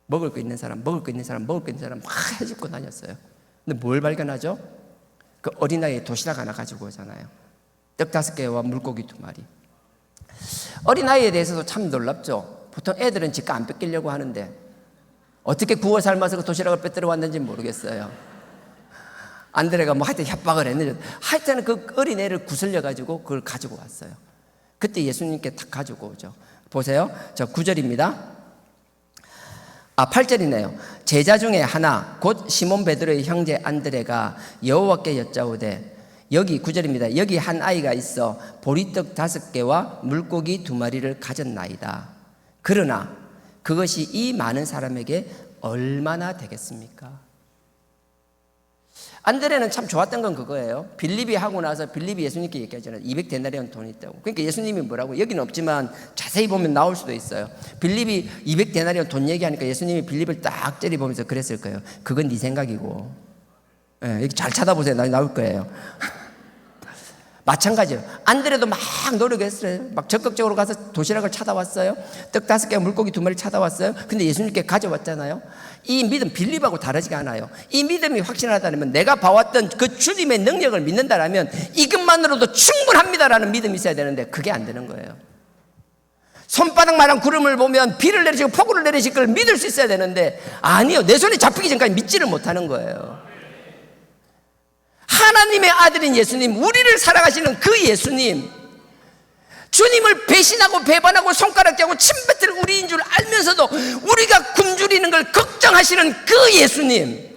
Speaker 4: 먹을 거 있는 사람, 먹을 거 있는 사람, 먹을 거 있는 사람 막 해집고 다녔어요. 근데 뭘 발견하죠? 그 어린아이의 도시락 하나 가지고 오잖아요. 떡 5개와 물고기 2마리. 어린아이에 대해서도 참 놀랍죠. 보통 애들은 지가 안 뺏기려고 하는데 어떻게 구워 삶아서 그 도시락을 빼들어 왔는지 모르겠어요. 안드레가 뭐 하여튼 협박을 했는지 하여튼 그 어린애를 구슬려 가지고 그걸 가지고 왔어요. 그때 예수님께 딱 가지고 오죠. 보세요. 저 9절입니다. 8절이네요. 제자 중에 하나 곧 시몬 베드로의 형제 안드레가 여호와께 여짜오되, 여기 9절입니다. 여기 한 아이가 있어 보리떡 5개와 물고기 2마리를 가졌나이다. 그러나 그것이 이 많은 사람에게 얼마나 되겠습니까? 안드레는 참 좋았던 건 그거예요. 빌립이 하고 나서 빌립이 예수님께 얘기하잖아요. 200데나리온 돈이 있다고. 그러니까 예수님이 뭐라고, 여기는 없지만 자세히 보면 나올 수도 있어요. 빌립이 200데나리온 돈 얘기하니까 예수님이 빌립을 딱 째려보면서 그랬을 거예요. 그건 네 생각이고. 예, 여기 잘 찾아보세요. 나올 거예요. 마찬가지예요. 안드레도 막 노력했어요. 막 적극적으로 가서 도시락을 찾아왔어요. 떡 5개, 물고기 2마리 찾아왔어요. 근데 예수님께 가져왔잖아요. 이 믿음 빌립하고 다르지가 않아요. 이 믿음이 확신하다면, 내가 봐왔던 그 주님의 능력을 믿는다라면 이것만으로도 충분합니다라는 믿음이 있어야 되는데 그게 안 되는 거예요. 손바닥만한 구름을 보면 비를 내리시고 폭우를 내리실 걸 믿을 수 있어야 되는데 아니요, 내 손에 잡히기 전까지 믿지를 못하는 거예요. 하나님의 아들인 예수님, 우리를 사랑하시는 그 예수님, 주님을 배신하고 배반하고 손가락 쥐고 침뱉을 우리인 줄 알면서도 우리가 굶주리는 걸 걱정하시는 그 예수님,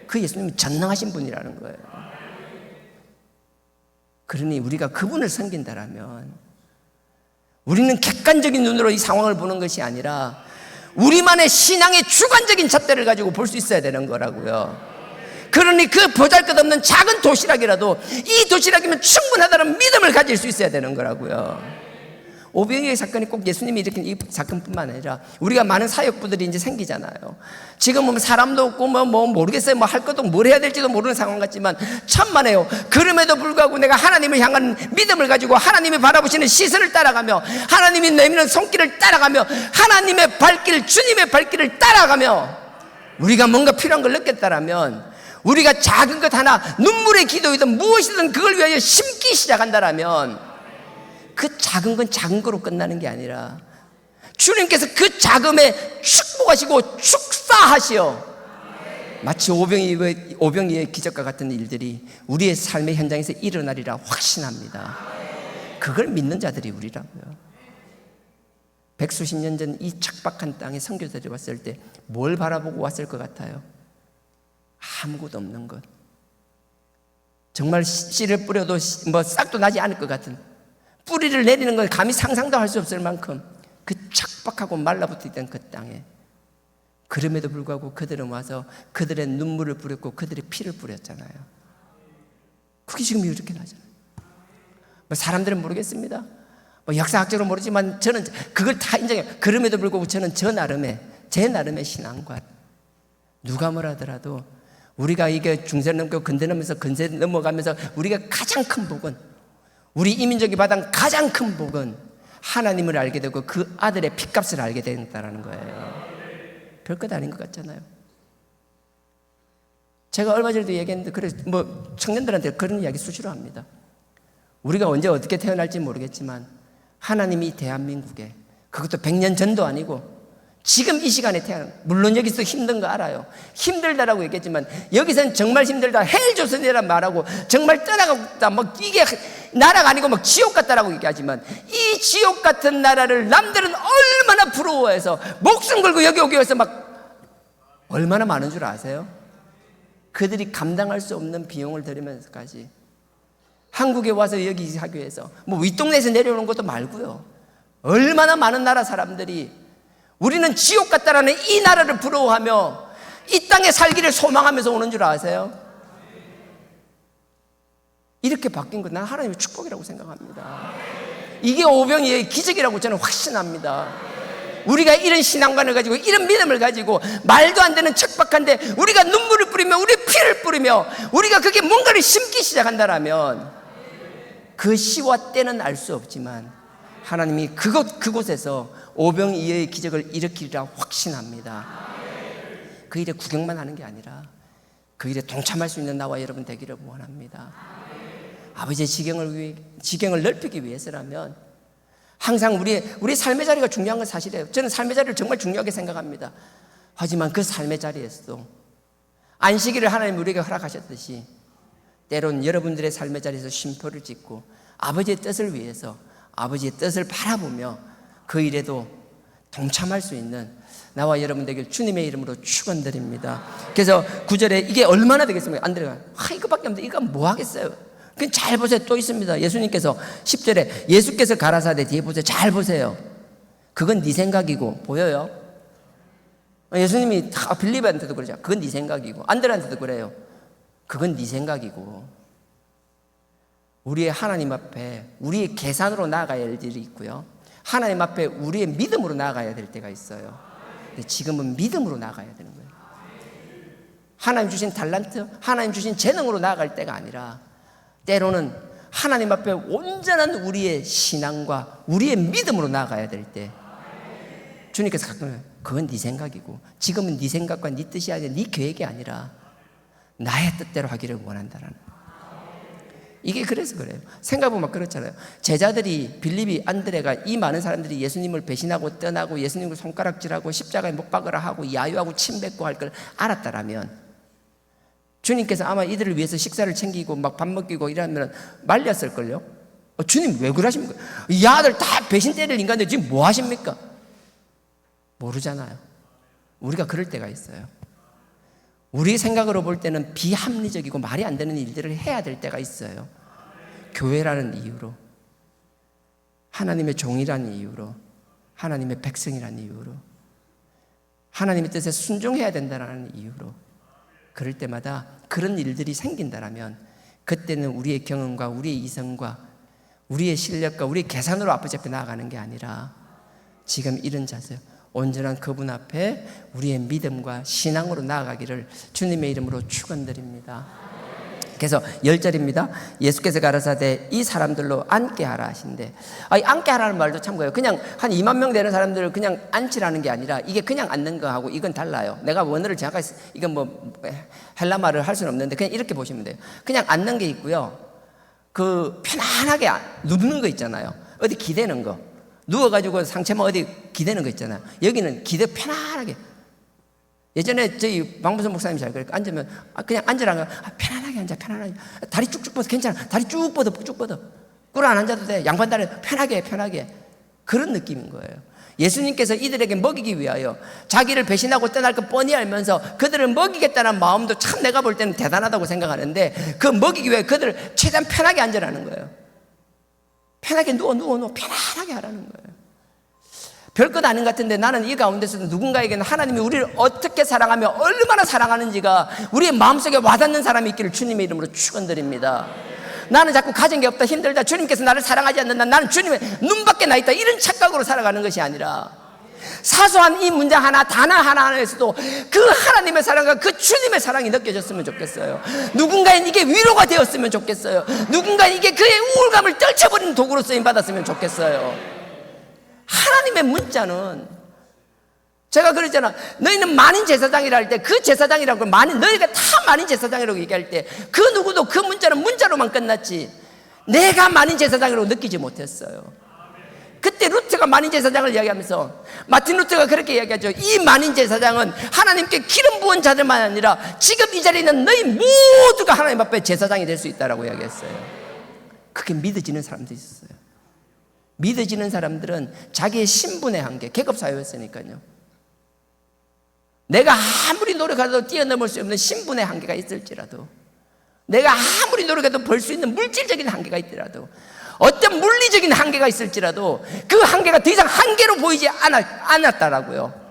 Speaker 4: 그 예수님이 전능하신 분이라는 거예요. 그러니 우리가 그분을 섬긴다라면 우리는 객관적인 눈으로 이 상황을 보는 것이 아니라 우리만의 신앙의 주관적인 잣대를 가지고 볼 수 있어야 되는 거라고요. 그러니 그 보잘것없는 작은 도시락이라도 이 도시락이면 충분하다는 믿음을 가질 수 있어야 되는 거라고요. 오병이의 사건이 꼭 예수님이 일으킨 이 사건뿐만 아니라 우리가 많은 사역부들이 이제 생기잖아요. 지금은 사람도 없고 뭐 모르겠어요. 뭐 할 것도 뭘 해야 될지도 모르는 상황 같지만 천만에요. 그럼에도 불구하고 내가 하나님을 향한 믿음을 가지고 하나님이 바라보시는 시선을 따라가며 하나님이 내미는 손길을 따라가며 하나님의 발길, 주님의 발길을 따라가며 우리가 뭔가 필요한 걸 느꼈다라면, 우리가 작은 것 하나, 눈물의 기도이든 무엇이든 그걸 위하여 심기 시작한다라면 그 작은 건 작은 거로 끝나는 게 아니라 주님께서 그 작음에 축복하시고 축사하시어 마치 오병이의 기적과 같은 일들이 우리의 삶의 현장에서 일어나리라 확신합니다. 그걸 믿는 자들이 우리라고요. 백수십 년 전 이 척박한 땅에 선교사들이 왔을 때 뭘 바라보고 왔을 것 같아요? 아무것도 없는 것, 정말 씨를 뿌려도 뭐 싹도 나지 않을 것 같은, 뿌리를 내리는 건 감히 상상도 할 수 없을 만큼 그 척박하고 말라붙어 있던 그 땅에, 그럼에도 불구하고 그들은 와서 그들의 눈물을 뿌렸고 그들의 피를 뿌렸잖아요. 그게 지금 이렇게 나잖아요. 뭐 사람들은 모르겠습니다. 뭐 역사학적으로 모르지만 저는 그걸 다 인정해요. 그럼에도 불구하고 저는 제 나름의 신앙관, 누가 뭐라 하더라도 우리가 이게 중세 넘고 근대 넘으면서 근세 넘어가면서 우리가 가장 큰 복은, 우리 이민족이 받은 가장 큰 복은 하나님을 알게 되고 그 아들의 핏값을 알게 된다는 거예요. 별것 아닌 것 같잖아요. 제가 얼마 전에도 얘기했는데, 그래 뭐 청년들한테 그런 이야기 수시로 합니다. 우리가 언제 어떻게 태어날지 모르겠지만 하나님이 대한민국에, 그것도 100년 전도 아니고 지금 이 시간에 태어난, 물론 여기서 힘든 거 알아요. 힘들다라고 얘기했지만 여기서는 정말 힘들다, 헬조선이라 말하고 정말 떠나가다 막 이게 나라가 아니고 막 지옥 같다라고 얘기하지만 이 지옥 같은 나라를 남들은 얼마나 부러워해서 목숨 걸고 여기 오기 위해서 막 얼마나 많은 줄 아세요? 그들이 감당할 수 없는 비용을 들이면서까지 한국에 와서 여기 하기 위해서 뭐 윗동네에서 내려오는 것도 말고요, 얼마나 많은 나라 사람들이 우리는 지옥 같다라는 이 나라를 부러워하며 이 땅에 살기를 소망하면서 오는 줄 아세요? 이렇게 바뀐 건 난 하나님의 축복이라고 생각합니다. 이게 오병이의 기적이라고 저는 확신합니다. 우리가 이런 신앙관을 가지고 이런 믿음을 가지고 말도 안 되는 척박한데 우리가 눈물을 뿌리며 우리 피를 뿌리며 우리가 그게 뭔가를 심기 시작한다라면 그 시와 때는 알 수 없지만 하나님이 그곳에서 오병이어의 기적을 일으키리라 확신합니다. 그 일에 구경만 하는 게 아니라 그 일에 동참할 수 있는 나와 여러분 되기를 원합니다. 아버지의 지경을 넓히기 위해서라면 항상 우리 삶의 자리가 중요한 건 사실이에요. 저는 삶의 자리를 정말 중요하게 생각합니다. 하지만 그 삶의 자리에서도 안식일을 하나님 우리에게 허락하셨듯이 때론 여러분들의 삶의 자리에서 쉼표를 짓고 아버지의 뜻을 위해서 아버지의 뜻을 바라보며 그 일에도 동참할 수 있는 나와 여러분 되길 주님의 이름으로 축원드립니다. 그래서 9절에 이게 얼마나 되겠습니까? 안드레가 이거밖에 없는데 이거 뭐 하겠어요? 그냥 잘 보세요. 또 있습니다. 예수님께서 10절에 예수께서 가라사대 뒤에 보세요. 잘 보세요. 그건 네 생각이고, 보여요? 예수님이 다 빌립한테도 그러죠. 그건 네 생각이고, 안드레한테도 그래요. 그건 네 생각이고, 우리의 하나님 앞에 우리의 계산으로 나아가야 할 일이 있고요, 하나님 앞에 우리의 믿음으로 나아가야 될 때가 있어요. 근데 지금은 믿음으로 나아가야 되는 거예요. 하나님 주신 달란트, 하나님 주신 재능으로 나아갈 때가 아니라 때로는 하나님 앞에 온전한 우리의 신앙과 우리의 믿음으로 나아가야 될 때 주님께서 가끔 그건 네 생각이고 지금은 네 생각과 네 뜻이 아니라 네 계획이 아니라 나의 뜻대로 하기를 원한다라는, 이게 그래서 그래요. 생각해보면 그렇잖아요. 제자들이 빌립이 안드레가 이 많은 사람들이 예수님을 배신하고 떠나고 예수님을 손가락질하고 십자가에 못 박으라 하고 야유하고 침 뱉고 할 걸 알았다라면 주님께서 아마 이들을 위해서 식사를 챙기고 막 밥 먹이고 이러면 말렸을걸요. 주님 왜 그러십니까? 이 아들 다 배신 때릴 인간들 지금 뭐 하십니까? 모르잖아요. 우리가 그럴 때가 있어요. 우리 생각으로 볼 때는 비합리적이고 말이 안 되는 일들을 해야 될 때가 있어요. 교회라는 이유로, 하나님의 종이라는 이유로, 하나님의 백성이라는 이유로, 하나님의 뜻에 순종해야 된다는 이유로 그럴 때마다 그런 일들이 생긴다라면 그때는 우리의 경험과 우리의 이성과 우리의 실력과 우리의 계산으로 아버지 앞에 나아가는 게 아니라 지금 이런 자세, 온전한 그분 앞에 우리의 믿음과 신앙으로 나아가기를 주님의 이름으로 축원드립니다. 그래서 10절입니다. 예수께서 가라사대 이 사람들로 앉게 하라 하신대. 앉게 하라는 말도 참 거예요. 그냥 한 2만 명 되는 사람들을 그냥 앉히라는 게 아니라 이게 그냥 앉는 거하고 이건 달라요. 내가 원어를 정확하게 이건 뭐 헬라 말을 할 수는 없는데 그냥 이렇게 보시면 돼요. 그냥 앉는 게 있고요, 그 편안하게 눕는 거 있잖아요. 어디 기대는 거, 누워가지고 상체만 어디 기대는 거 있잖아요. 여기는 기대 편안하게. 예전에 저희 박문선 목사님이 잘 그랬고 앉으면 그냥 앉으라는 거, 편안하게 앉아, 편안하게. 다리 쭉쭉 뻗어, 괜찮아. 다리 쭉 뻗어, 쭉 뻗어. 꿇어 안 앉아도 돼. 양반 다리 편하게, 편하게. 그런 느낌인 거예요. 예수님께서 이들에게 먹이기 위하여 자기를 배신하고 떠날 거 뻔히 알면서 그들을 먹이겠다는 마음도 참 내가 볼 때는 대단하다고 생각하는데 그 먹이기 위해 그들을 최대한 편하게 앉으라는 거예요. 편하게 누워 편안하게 하라는 거예요. 별것 아닌 것 같은데 나는 이 가운데서도 누군가에게는 하나님이 우리를 어떻게 사랑하며 얼마나 사랑하는지가 우리의 마음속에 와닿는 사람이 있기를 주님의 이름으로 축원드립니다. 나는 자꾸 가진 게 없다, 힘들다, 주님께서 나를 사랑하지 않는다, 나는 주님의 눈밖에 나 있다, 이런 착각으로 살아가는 것이 아니라 사소한 이 문장 하나, 단어 하나에서도 그 하나님의 사랑과 그 주님의 사랑이 느껴졌으면 좋겠어요. 누군가엔 이게 위로가 되었으면 좋겠어요. 누군가엔 이게 그의 우울감을 떨쳐버리는 도구로 쓰임받았으면 좋겠어요. 하나님의 문자는 제가 그랬잖아. 너희는 만인 제사장이라 할 때 그 제사장이라고 너희가 다 만인 제사장이라고 얘기할 때 그 누구도 그 문자는 문자로만 끝났지 내가 만인 제사장이라고 느끼지 못했어요. 그때 루터가 만인제사장을 이야기하면서 마틴 루터가 그렇게 이야기하죠. 이 만인제사장은 하나님께 기름 부은 자들만 아니라 지금 이 자리에 있는 너희 모두가 하나님 앞에 제사장이 될 수 있다라고 이야기했어요. 그게 믿어지는 사람들이 있었어요. 믿어지는 사람들은 자기의 신분의 한계, 계급사회였으니까요. 내가 아무리 노력해도 뛰어넘을 수 없는 신분의 한계가 있을지라도, 내가 아무리 노력해도 벌 수 있는 물질적인 한계가 있더라도, 어떤 물리적인 한계가 있을지라도 그 한계가 더 이상 한계로 보이지 않았다라고요.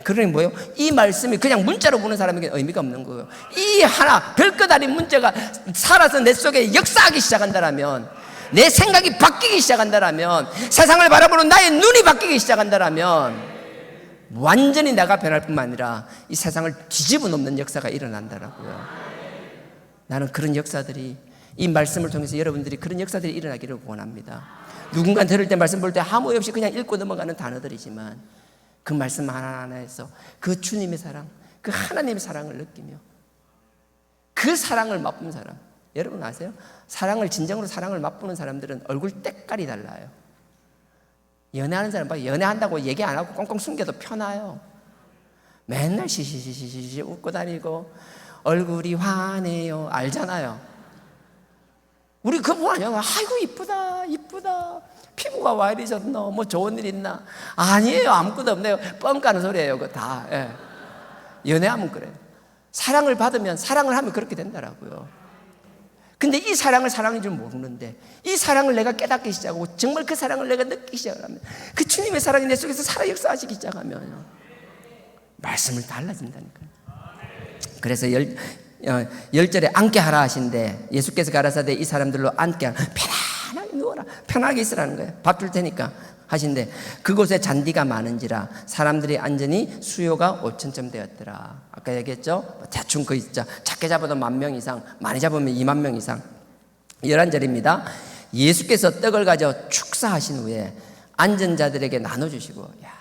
Speaker 4: 그러니 뭐예요? 이 말씀이 그냥 문자로 보는 사람에게 의미가 없는 거예요. 이 하나 별것 아닌 문자가 살아서 내 속에 역사하기 시작한다라면, 내 생각이 바뀌기 시작한다라면, 세상을 바라보는 나의 눈이 바뀌기 시작한다라면 완전히 내가 변할 뿐만 아니라 이 세상을 뒤집어 놓는 역사가 일어난다라고요. 나는 그런 역사들이, 이 말씀을 통해서 여러분들이 그런 역사들이 일어나기를 원합니다. 누군가 들을 때 말씀 볼 때 아무 없이 그냥 읽고 넘어가는 단어들이지만 그 말씀 하나하나에서 그 주님의 사랑, 그 하나님의 사랑을 느끼며 그 사랑을 맛본 사람, 여러분 아세요? 사랑을, 진정으로 사랑을 맛보는 사람들은 얼굴 때깔이 달라요. 연애하는 사람 봐, 연애한다고 얘기 안 하고 꽁꽁 숨겨도 편해요. 맨날 시시시시시 웃고 다니고 얼굴이 환해요. 알잖아요. 우리 그거 보면 아이고 이쁘다 이쁘다, 피부가 와 이러셨노, 뭐 좋은 일 있나? 아니에요, 아무것도 없네요. 뻥 까는 소리예요. 그거 다. 예. 연애하면 그래요. 사랑을 받으면, 사랑을 하면 그렇게 된다라고요. 근데 이 사랑을 사랑인 줄 모르는데 이 사랑을 내가 깨닫기 시작하고 정말 그 사랑을 내가 느끼기 시작하면, 그 주님의 사랑이 내 속에서 살아 역사하시기 시작하면 말씀을 달라진다니까요. 그래서 10절에 앉게 하라 하신데, 예수께서 가라사대 이 사람들로 앉게 하라, 편안하게 누워라, 편하게 있으라는 거예요. 밥 줄 테니까 하신데, 그곳에 잔디가 많은지라 사람들이 앉으니 수요가 5,000점 되었더라. 아까 얘기했죠? 대충 그 있죠. 작게 잡아도 10,000명 이상, 많이 잡으면 20,000명 이상. 11절입니다. 예수께서 떡을 가져 축사하신 후에 앉은 자들에게 나눠주시고, 야,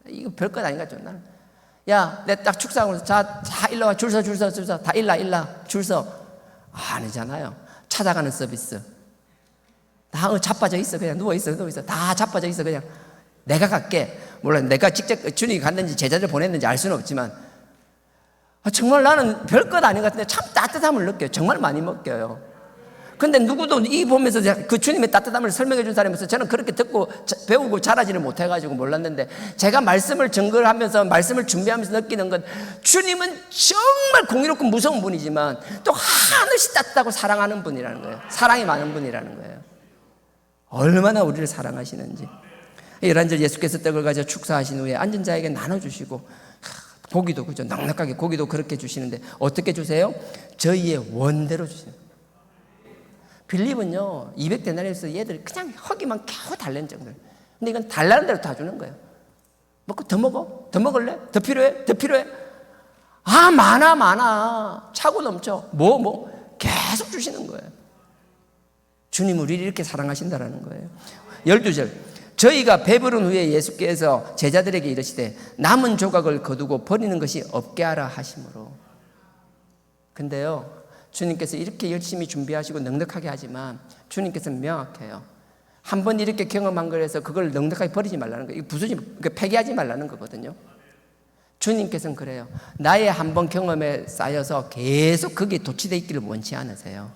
Speaker 4: 이거 별것 아닌가 좀 나는. 야, 내 딱 축사하고 자 일로 와, 줄 서, 다 일라, 줄 서. 아니잖아요. 찾아가는 서비스. 다 자빠져 있어, 그냥 누워 있어, 다 자빠져 있어, 그냥 내가 갈게. 물론 내가 직접 주님이 갔는지 제자들 보냈는지 알 수는 없지만, 정말 나는 별것 아닌 것 같은데 참 따뜻함을 느껴요. 정말 많이 느껴요. 근데 누구도 이 보면서 그 주님의 따뜻함을 설명해 준 사람이 있어서 저는 그렇게 듣고 배우고 자라지를 못해가지고 몰랐는데, 제가 말씀을 증거를 하면서 말씀을 준비하면서 느끼는 건, 주님은 정말 공의롭고 무서운 분이지만 또 한없이 따뜻하고 사랑하는 분이라는 거예요. 사랑이 많은 분이라는 거예요. 얼마나 우리를 사랑하시는지. 11절, 예수께서 떡을 가져 축사하신 후에 앉은 자에게 나눠주시고, 고기도 그죠, 넉넉하게 고기도 그렇게 주시는데 어떻게 주세요? 저희의 원대로 주세요. 빌립은요 200데나리에서 얘들 그냥 허기만 겨우 달래는 정도예요. 근데 이건 달라는 대로 다 주는 거예요. 먹고 더 먹어? 더 먹을래? 더 필요해? 더 필요해? 아, 많아 차고 넘쳐. 뭐 계속 주시는 거예요. 주님 우리를 이렇게 사랑하신다라는 거예요. 12절, 저희가 배부른 후에 예수께서 제자들에게 이르시되 남은 조각을 거두고 버리는 것이 없게 하라 하심으로. 근데요 주님께서 이렇게 열심히 준비하시고 넉넉하게 하지만 주님께서는 명확해요. 한번 이렇게 경험한 거라서 그걸 넉넉하게 버리지 말라는 거예요. 폐기하지 말라는 거거든요. 주님께서는 그래요. 나의 한번 경험에 쌓여서 계속 거기에 도취되어 있기를 원치 않으세요.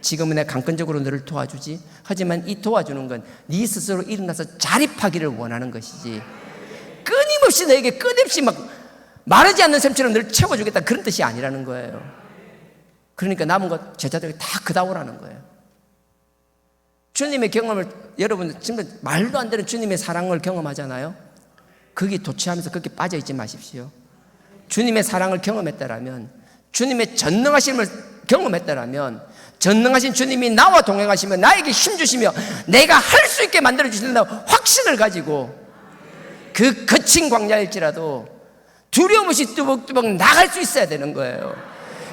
Speaker 4: 지금은 내가 강권적으로 너를 도와주지, 하지만 이 도와주는 건 네 스스로 일어나서 자립하기를 원하는 것이지, 끊임없이 너에게 끝없이 막 마르지 않는 샘처럼 너를 채워주겠다, 그런 뜻이 아니라는 거예요. 그러니까 남은 것 제자들에게 다 그다오라는 거예요. 주님의 경험을, 여러분 지금 말도 안 되는 주님의 사랑을 경험하잖아요. 거기에 도취하면서 그렇게 빠져있지 마십시오. 주님의 사랑을 경험했다라면, 주님의 전능하심을 경험했다라면, 전능하신 주님이 나와 동행하시며 나에게 힘주시며 내가 할 수 있게 만들어주신다는 확신을 가지고 그 거친 광야일지라도 두려움 없이 뚜벅뚜벅 나갈 수 있어야 되는 거예요.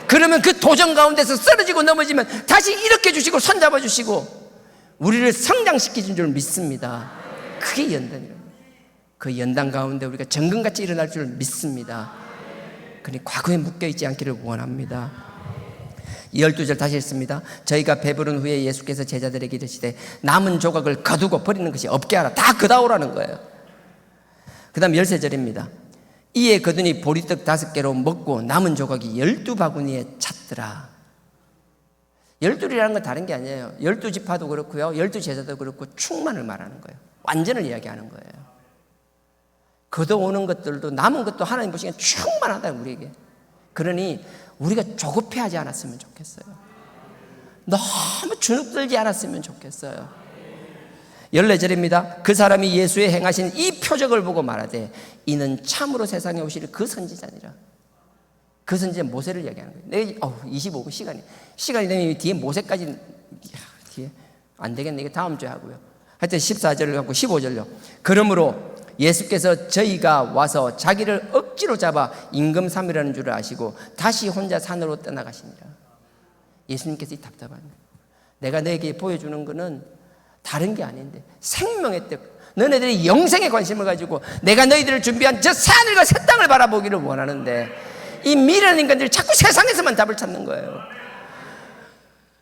Speaker 4: 그러면 그 도전 가운데서 쓰러지고 넘어지면 다시 일으켜 주시고 손잡아 주시고 우리를 성장시키신 줄 믿습니다. 그게 연단이에요. 그 연단 가운데 우리가 정금같이 일어날 줄 믿습니다. 그러니 과거에 묶여있지 않기를 원합니다. 12절 다시 읽습니다. 저희가 배부른 후에 예수께서 제자들에게 이르시되 남은 조각을 거두고 버리는 것이 없게 하라. 다 거다오라는 거예요. 그 다음 13절입니다. 이에 거두니 보리떡 5개로 먹고 남은 조각이 12바구니에 찼더라. 12이라는 건 다른 게 아니에요. 12지파도 그렇고요, 12제자도 그렇고 충만을 말하는 거예요. 완전을 이야기하는 거예요. 걷어오는 것들도 남은 것도 하나님 보시기엔 충만하다 우리에게. 그러니 우리가 조급해하지 않았으면 좋겠어요. 너무 주눅들지 않았으면 좋겠어요. 14절입니다. 그 사람이 예수의 행하신 이 표적을 보고 말하되 이는 참으로 세상에 오실 그 선지자니라. 그 선지자 모세를 이야기하는 거예요. 내가 25분 시간이 되면 뒤에 모세까지 뒤에 안 되겠네. 이게 다음 주에 하고요. 하여튼 14절을 갖고 15절요. 그러므로 예수께서 저희가 와서 자기를 억지로 잡아 임금삼이라는 줄을 아시고 다시 혼자 산으로 떠나가시니라. 예수님께서 이 답답한 내가 너에게 보여주는 것은 다른 게 아닌데 생명의 뜻, 너네들이 영생에 관심을 가지고 내가 너희들을 준비한 저 새하늘과 새 땅을 바라보기를 원하는데 이 미련한 인간들이 자꾸 세상에서만 답을 찾는 거예요.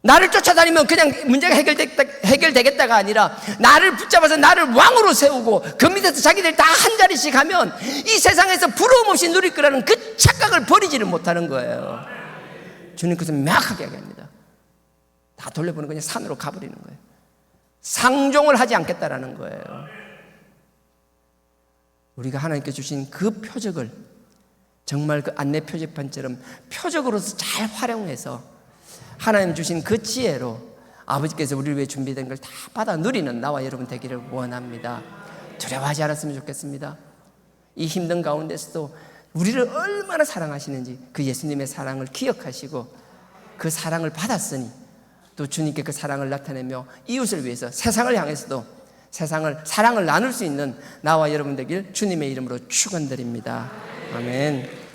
Speaker 4: 나를 쫓아다니면 그냥 문제가 해결되겠다가 아니라 나를 붙잡아서 나를 왕으로 세우고 그 밑에서 자기들 다 한 자리씩 하면 이 세상에서 부러움 없이 누릴 거라는 그 착각을 버리지를 못하는 거예요. 주님께서 명확하게 얘기합니다. 다 돌려보는 그냥 산으로 가버리는 거예요. 상종을 하지 않겠다라는 거예요. 우리가 하나님께 주신 그 표적을 정말 그 안내 표지판처럼 표적으로서 잘 활용해서 하나님 주신 그 지혜로 아버지께서 우리를 위해 준비된 걸 다 받아 누리는 나와 여러분 되기를 원합니다. 두려워하지 않았으면 좋겠습니다. 이 힘든 가운데서도 우리를 얼마나 사랑하시는지 그 예수님의 사랑을 기억하시고 그 사랑을 받았으니 또 주님께 그 사랑을 나타내며 이웃을 위해서 세상을 향해서도 사랑을 나눌 수 있는 나와 여러분 되길 주님의 이름으로 축원드립니다. 아멘.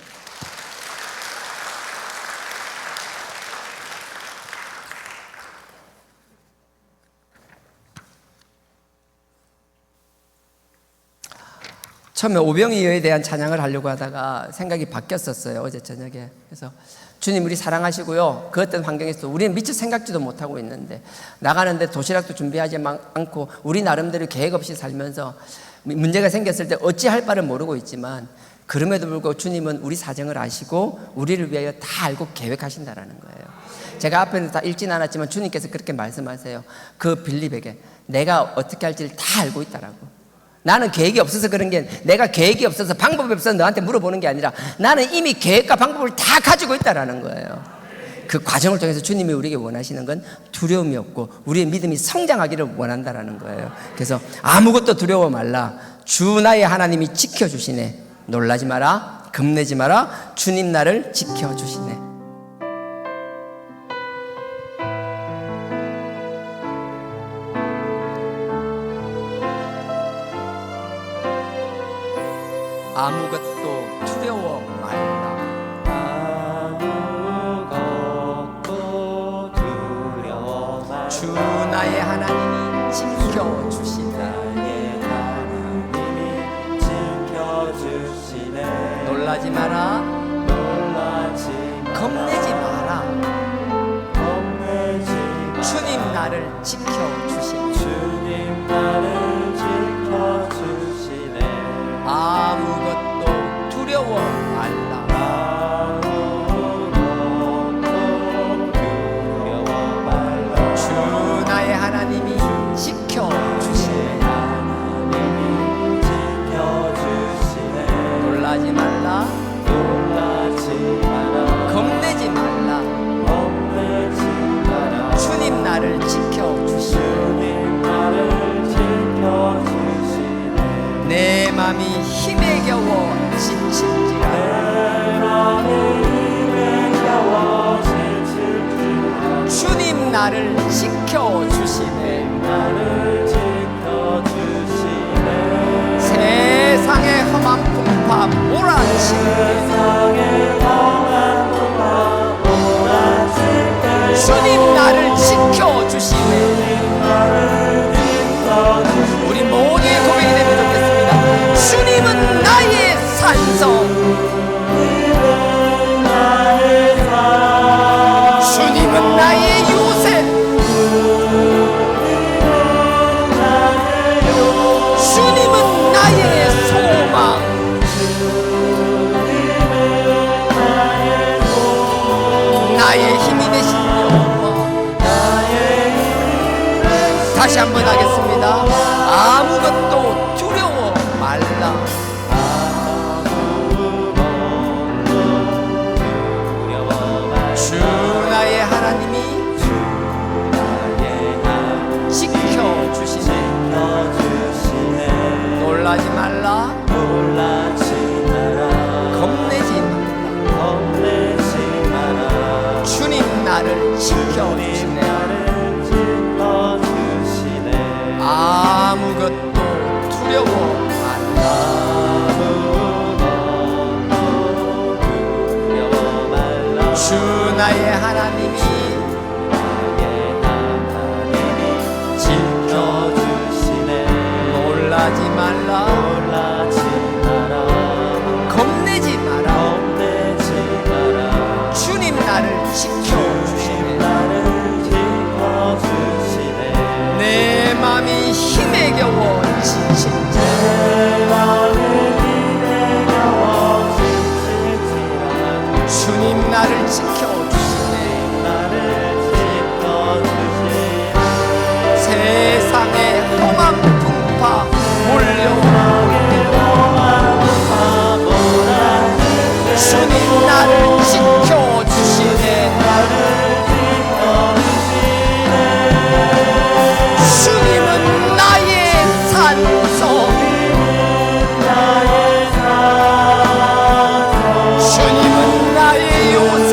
Speaker 4: 처음에 오병이어에 대한 찬양을 하려고 하다가 생각이 바뀌었었어요. 어제 저녁에. 그래서 주님 우리 사랑하시고요, 그 어떤 환경에서 우리는 미처 생각지도 못하고 있는데 나가는데 도시락도 준비하지 않고 우리 나름대로 계획 없이 살면서 문제가 생겼을 때 어찌할 바를 모르고 있지만 그럼에도 불구하고 주님은 우리 사정을 아시고 우리를 위하여 다 알고 계획하신다라는 거예요. 제가 앞에는 다 읽진 않았지만 주님께서 그렇게 말씀하세요. 그 빌립에게 내가 어떻게 할지를 다 알고 있다라고. 나는 계획이 없어서 그런 게, 내가 계획이 없어서 방법이 없어서 너한테 물어보는 게 아니라 나는 이미 계획과 방법을 다 가지고 있다라는 거예요. 그 과정을 통해서 주님이 우리에게 원하시는 건 두려움이 없고 우리의 믿음이 성장하기를 원한다라는 거예요. 그래서 아무것도 두려워 말라. 주 나의 하나님이 지켜주시네. 놀라지 마라. 겁내지 마라. 주님 나를 지켜주시네. 아무것도 두려워 말라.
Speaker 2: 아무것도 두려워 말라.
Speaker 4: 주 나의 하나님이 지켜주시네.
Speaker 2: 나의 하나님이 지켜주시네.
Speaker 4: 놀라지 마라.
Speaker 2: 놀라지 마라.
Speaker 4: 겁내지 마라.
Speaker 2: 겁내지 마라.
Speaker 4: 주님 나를 지켜주시네.
Speaker 2: 주님 나를 지켜주시네.
Speaker 4: 아무것도 두려워 말라.
Speaker 2: 아무것도 두려워 말라.
Speaker 4: 주 나의 하나님이 지켜주시네.
Speaker 2: 하나님이 지켜주시네.
Speaker 4: 놀라지 말라.
Speaker 2: 놀라지 마라.
Speaker 4: 겁내지 말라.
Speaker 2: 겁내지 마라.
Speaker 4: 주님 나를 지켜주시네.
Speaker 2: 주님 나를 지켜주시네.
Speaker 4: 내 맘이 힘에 겨워 지칠지라.
Speaker 2: 내 맘이 힘에 겨워 지칠지라.
Speaker 4: 주님 나를 지켜주시네.
Speaker 2: 나를 지켜주시네.
Speaker 4: 세상의 험한 풍파 몰아치게
Speaker 2: 세상의 험한 풍파 몰아칠 때
Speaker 4: 주님 나를 지켜주시네.
Speaker 2: 나를 지켜주시네.
Speaker 4: 우리 모두의 고백이 되면 좋겠습니다. 주님은 나의 산성,
Speaker 2: 나의 삶.
Speaker 4: 주님 나의 힘이 되신 여호와. 다시 한번 하겠습니다. 아무것도 두려워 말라. 주 나의 하나님이 지켜주시네. 놀라지 말라. 겁내지 말라. 주님 나를 지켜주시네. 아무것도 두려워 말라. 주 나의 하나님이 지켜주시네. 놀라지 말라. 겁내지 마라. 주님 나를 지켜주시네. 내 맘이 힘에 겨워 지친 자. 주님 나를 지켜주시네. 세상에 험한 풍파 몰려오네. 주님 나를 지켜주시네. 주님은 나의 산소. 주님은 나의 요새.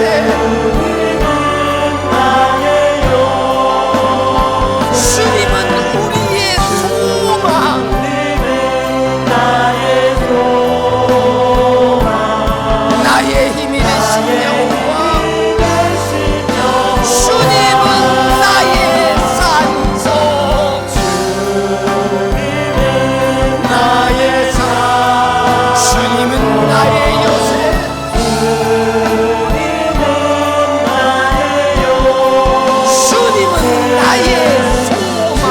Speaker 4: 주님은 우리의 소망. 나의 힘이 되신 여호와. 주님은 나의 산소. 나의 산. 주님은 나의 요새. 주님은 나의 소망.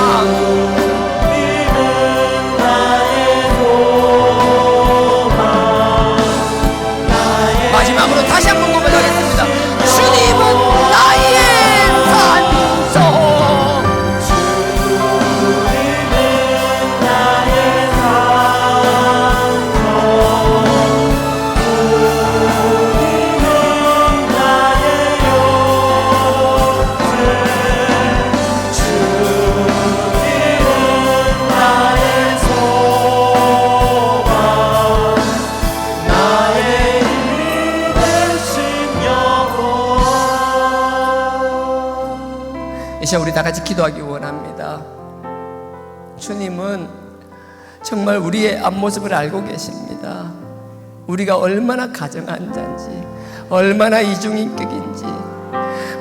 Speaker 4: 마지막으로 다시 한번 고백하겠습니다. 주님은 나의 산소. 이 시간 우리 다 같이 기도하기 원합니다. 주님은 정말 우리의 앞모습을 알고 계십니다. 우리가 얼마나 가정한 자인지, 얼마나 이중인격인지,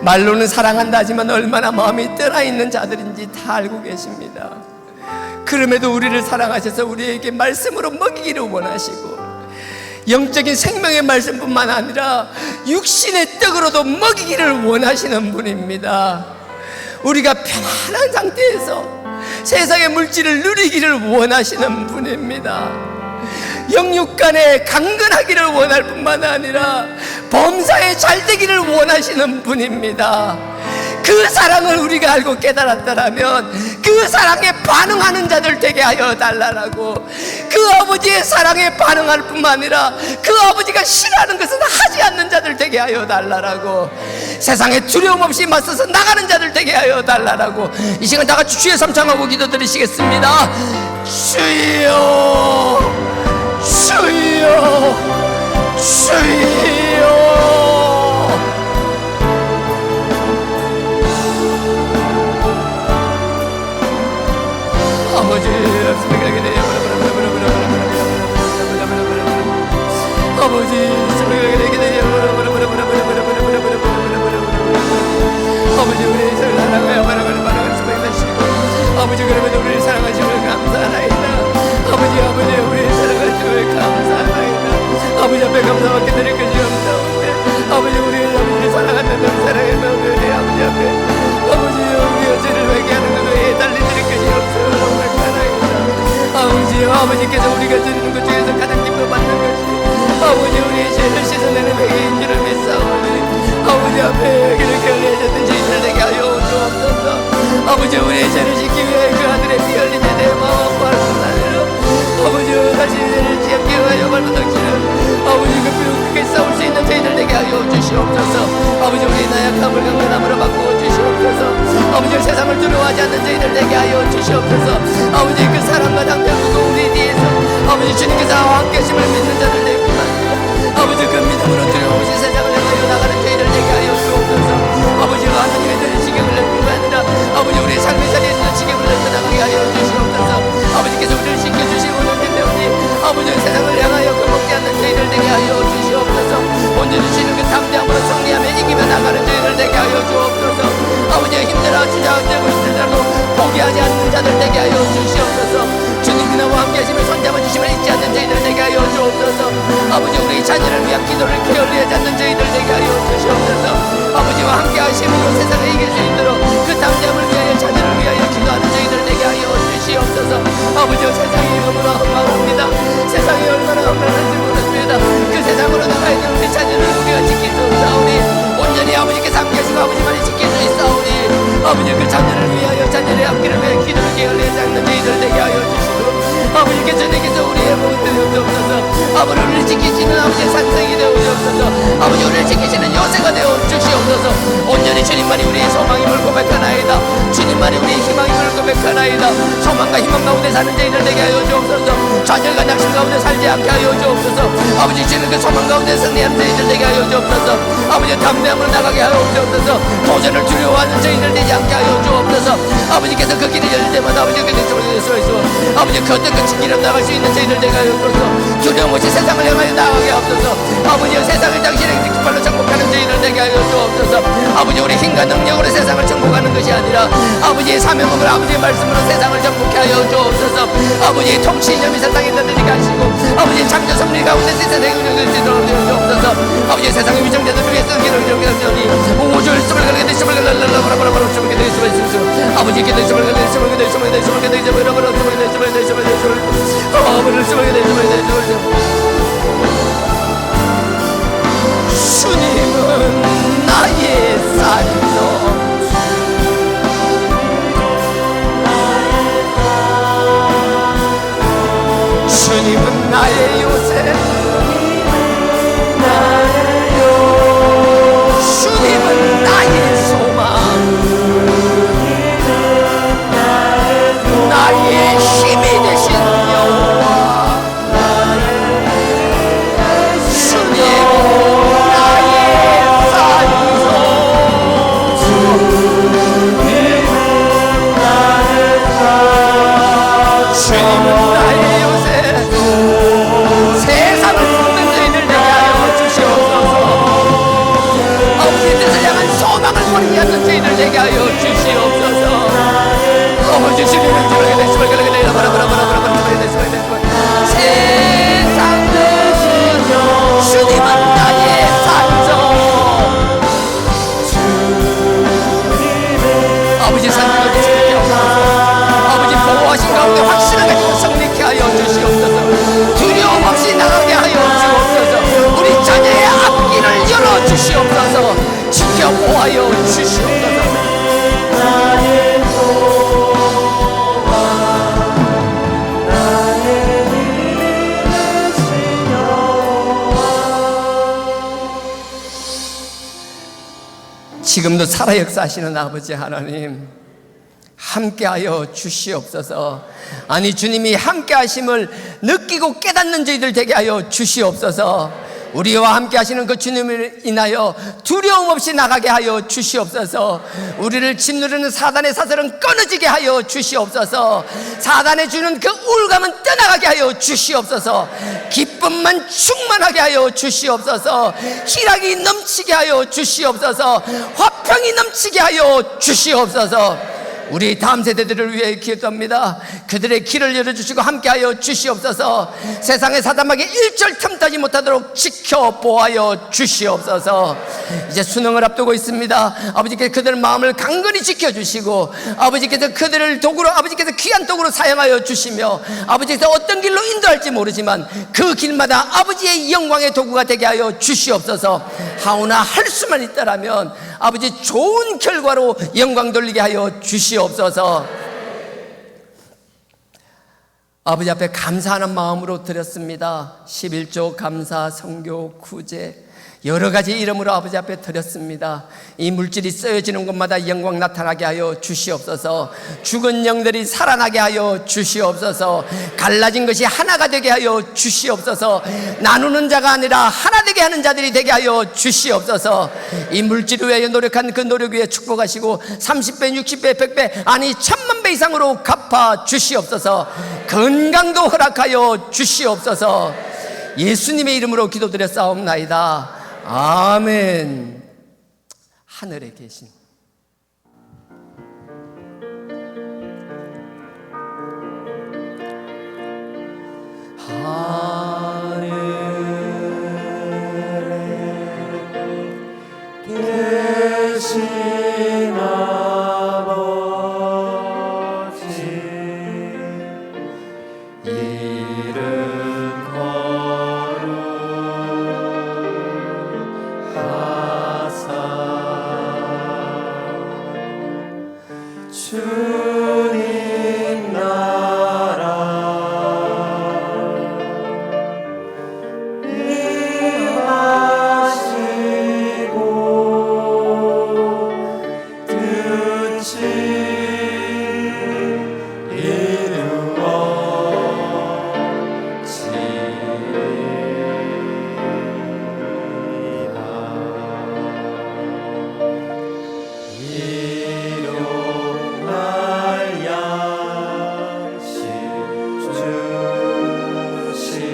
Speaker 4: 말로는 사랑한다 하지만 얼마나 마음이 떠나 있는 자들인지 다 알고 계십니다. 그럼에도 우리를 사랑하셔서 우리에게 말씀으로 먹이기를 원하시고, 영적인 생명의 말씀뿐만 아니라 육신의 떡으로도 먹이기를 원하시는 분입니다. 우리가 편안한 상태에서 세상의 물질을 누리기를 원하시는 분입니다. 영육간에 강건하기를 원할 뿐만 아니라 범사에 잘되기를 원하시는 분입니다. 그 사랑을 우리가 알고 깨달았다라면 그 사랑에 반응하는 자들 되게 하여 달라라고, 그 아버지의 사랑에 반응할 뿐만 아니라 그 아버지가 싫어하는 것은 하지 않는 자들 되게 하여 달라라고, 세상에 두려움 없이 맞서서 나가는 자들 되게 하여 달라라고. 이 시간 다 같이 주의 삼창하고 기도드리시겠습니다. 주여, 주여, 주여. 아버지, 아버지 우리를 사랑하여 아버지 그러면 우리를 사랑하시면 감사하나이다. 아버지 우리를 사랑하시면 감사하나이다. 아버지 앞에 감사밖에 드릴 것이 없사옵니다.
Speaker 3: 아버지 우리의 죄를 짓기 위해 그 아들의 피 흘린 내 마음과 발걸음을 아버지 같이 죄를 지었기 위하여 발버둥치는 아버지 그 피로 크게 싸울 수 있는 저희들 되게 하여 주시옵소서. 아버지 우리 나약함을 강건함으로 바꾸어 주시옵소서. 아버지 세상을 두려워하지 않는 저희들 되게 하여 주시옵소서. 아버지 그 사랑과 당대하고 우리 뒤에서 아버지 주님께서 함께 하심을 믿는 자들 되게 아버지 그 믿음으로 두려움없이 세상을 향하여 나가는 저희들 되게 하여 주옵소서. 아버지 하나님의 되는 지경을 내뿐 아니라 아버지 우리의 삶의 자리에서도 지경을 내어 나가게 하여 주시옵소서. 아버지께서 우리를 지켜주시고 논진되오니 아버지 세상을 향하여 겁먹지 않는 저희들 되게 하여 주시옵소서. 온전히 주시는 그 담대함으로 승리하며 이기며 나가는 저희들 되게 하여 주옵소서. 아버지 힘들어 주저앉고 있을지라도 포기하지 않는 자들 되게 하여 주시옵소서. 주님 나와 함께 하시며 손잡아 주심을 잊지 않는 저희들 되게 하여 주옵소서. 아버지 우리 자녀를 위한 기도를 게을리하지 않는 저희들 되게 하여 주시옵소서. 아버지와 함께 하심으로 세상을 이길 수 있도록 그 담대함을 위하여 자녀를 위하여 기도하는 저희들 되게 하여 주시옵소서. 아버지 세상이 너무나 험악합니다. 세상이 얼마나 험악한지 모릅니다. 그 세상으로 나가야 되는 우리 자녀를 우리가 지킬 수 없사오니 온전히 아버지께서 함께 하시고 아버지만이 지킬 수 있사오니 아버지 그 자녀를 위하여 자녀의 앞길을 위해 기도를 게을리하지 않는 저희들 되게 하여 주시고 아버지께 주님께서 우리의 목을 되옵소서. 아버지 우리를 지키시는 아버지의 산성이 되옵소서. 아버지 우리를 지키시는 요새가 되어 주시옵소서. 온전히 주님만이 우리의 소망임을 고백하나이다. 주님만이 우리의 희망임을 고백하나이다. 소망과 희망 가운데 사는 저희들 되게 하여 주옵소서. 좌절과 낙심 가운데 살지 않게 하여 주옵소서. 아버지 주는 그 소망 가운데 승리하는 저희들 되게 하여 주옵소서. 아버지 담대함으로 나가게 하여 주옵소서. 도전을 두려워하는 저희들 되지 않게 하여 주옵소서. 아버지께서 그 길을 열릴 때마다 아버지 그 길을 열릴 수 있어. 아버지 그 어떤 그 길을 나갈 수 있는 저희들 되게 하여 주옵소서. 두려움 없이 세상을 향하여 나가게 하옵소서. 아버지 세상을 당신의 깃발로 정복하는 저희들 되게 하여 주옵소서. 아버지 우리 힘과 능력으로 세상을 정복하는 것이 아니라 아버지의 사명을 아버지의 말씀으로 세상을 정복해 하여 주옵소서. 아버지의 통치념이 세상에 나들게 하시고 아버지의 창조 섭리 가운데 세상의 운영을 지도록 하여 주옵소서. 아버지의 세상의 위정자들을 위해서 기도를 기도하니 오절 숨을 걸게 되심을 걸라라라라라라라 숨을 걸게 되심을 아버지께 되심을 걸게 되심을 걸게 되심을 걸게 되심을 걸게 되심을 걸게 되심을 되심을 되심을 아버지를 숨을 걸게 되심을 되심을 주님은 나의 산소 주님은 나의 요새 주님은 나의 소망 나의 힘이 되신 여호와 주님은 나의 산소 주님은 나의 요새 세상을 품는 저희들 되게 하여 주시옵소서. 아버지 뜻을 향한 소망을 버리지 않는 저희들 되게 하여 주시옵소서. 아버지 주님을 기울게 되시면 그렇게 되라 세상은 주님은 나의 산소 아버지 산소를 지키게 하옵소서. 아버지 보호하신 가운데 확신을 가지고 성립케 하여 주시옵소서. 두려움 없이 나가게 하여 주옵소서. 우리 자녀의 앞길을 열어 주시옵소서. 지켜 보호하여 주시옵소서. 지금도 살아 역사하시는 아버지 하나님 함께하여 주시옵소서. 아니 주님이 함께하심을 느끼고 깨닫는 저희들 되게 하여 주시옵소서. 우리와 함께 하시는 그 주님을 인하여 두려움 없이 나가게 하여 주시옵소서. 우리를 짓누르는 사단의 사슬은 끊어지게 하여 주시옵소서. 사단의 주는 그 우울감은 떠나가게 하여 주시옵소서. 기쁨만 충만하게 하여 주시옵소서. 희락이 넘치게 하여 주시옵소서. 화평이 넘치게 하여 주시옵소서. 우리 다음 세대들을 위해 기도합니다. 그들의 길을 열어주시고 함께하여 주시옵소서. 세상의 사단에게 일절 틈타지 못하도록 지켜 보하여 주시옵소서. 이제 수능을 앞두고 있습니다. 아버지께서 그들 마음을 강건히 지켜주시고 아버지께서 그들을 도구로 아버지께서 귀한 도구로 사용하여 주시며 아버지께서 어떤 길로 인도할지 모르지만 그 길마다 아버지의 영광의 도구가 되게 하여 주시옵소서. 하오나 할 수만 있다라면
Speaker 4: 아버지 좋은 결과로 영광 돌리게 하여 주시옵소서. 아버지 앞에 감사하는 마음으로 드렸습니다. 11조 감사, 성교, 구제 여러 가지 이름으로 아버지 앞에 드렸습니다. 이 물질이 쓰여지는 곳마다 영광 나타나게 하여 주시옵소서. 죽은 영들이 살아나게 하여 주시옵소서. 갈라진 것이 하나가 되게 하여 주시옵소서. 나누는 자가 아니라 하나 되게 하는 자들이 되게 하여 주시옵소서. 이 물질 위에 노력한 그 노력 위에 축복하시고 30배, 60배, 100배 아니 1000만 배 이상으로 갚아 주시옵소서. 건강도 허락하여 주시옵소서. 예수님의 이름으로 기도드렸사옵나이다. 아멘. 하늘에 계신
Speaker 2: 계신 아버지 이름 거룩하사 주님 나라 임하시고 뜻이 이루어지리라. 일용할 양식 주시고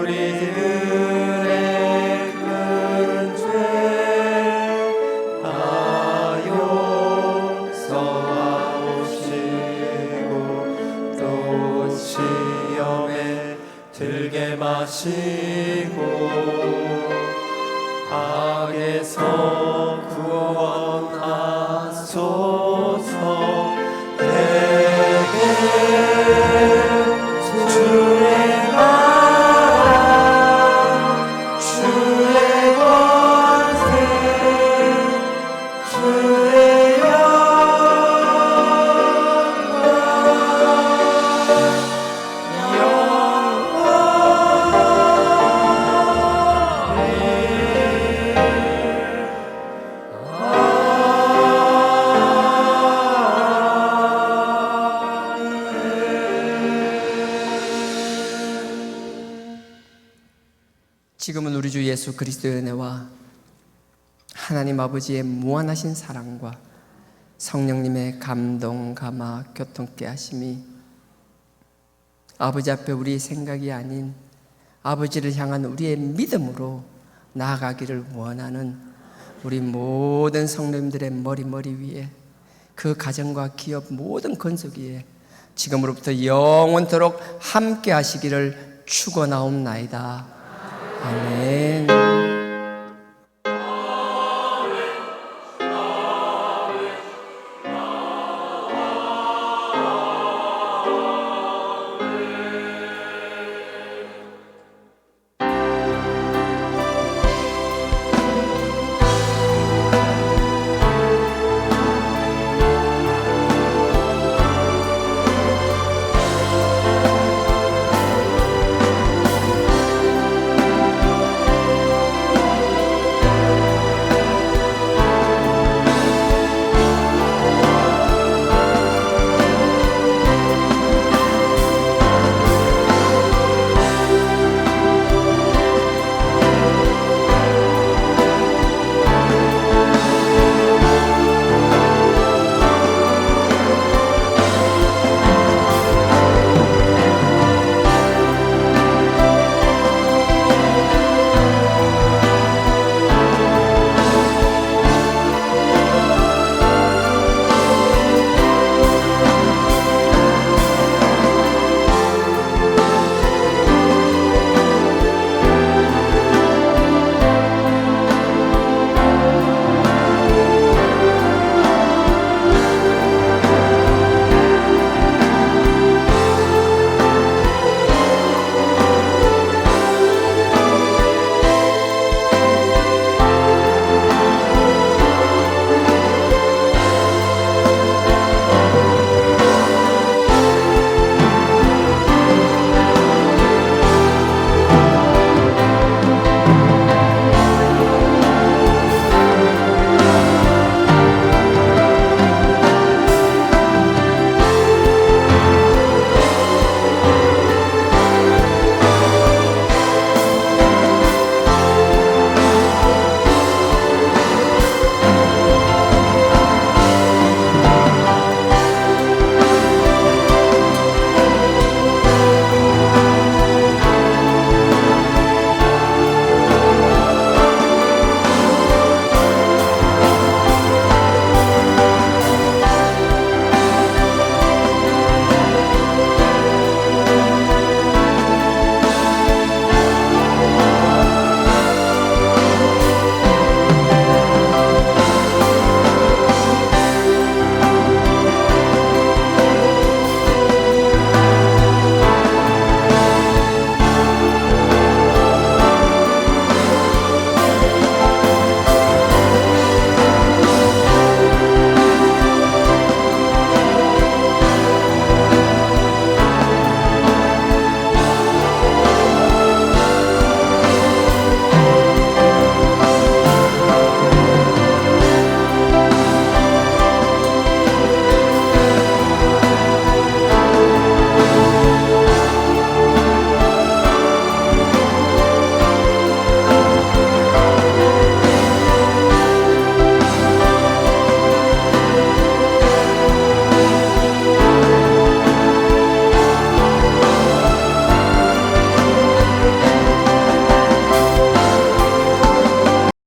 Speaker 2: 우리들의 큰 죄 다 용서하옵시고 또 시험에 들게 마시고 악에서 구원하소서. 내게 주의 나라 주의 권세 주의
Speaker 4: 지금은 우리 주 예수 그리스도의 은혜와 하나님 아버지의 무한하신 사랑과 성령님의 감동, 감화, 교통케 하심이 아버지 앞에 우리의 생각이 아닌 아버지를 향한 우리의 믿음으로 나아가기를 원하는 우리 모든 성도님들의 머리 위에 그 가정과 기업 모든 건설 위에 지금으로부터 영원토록 함께 하시기를 축원하옵나이다. 아멘.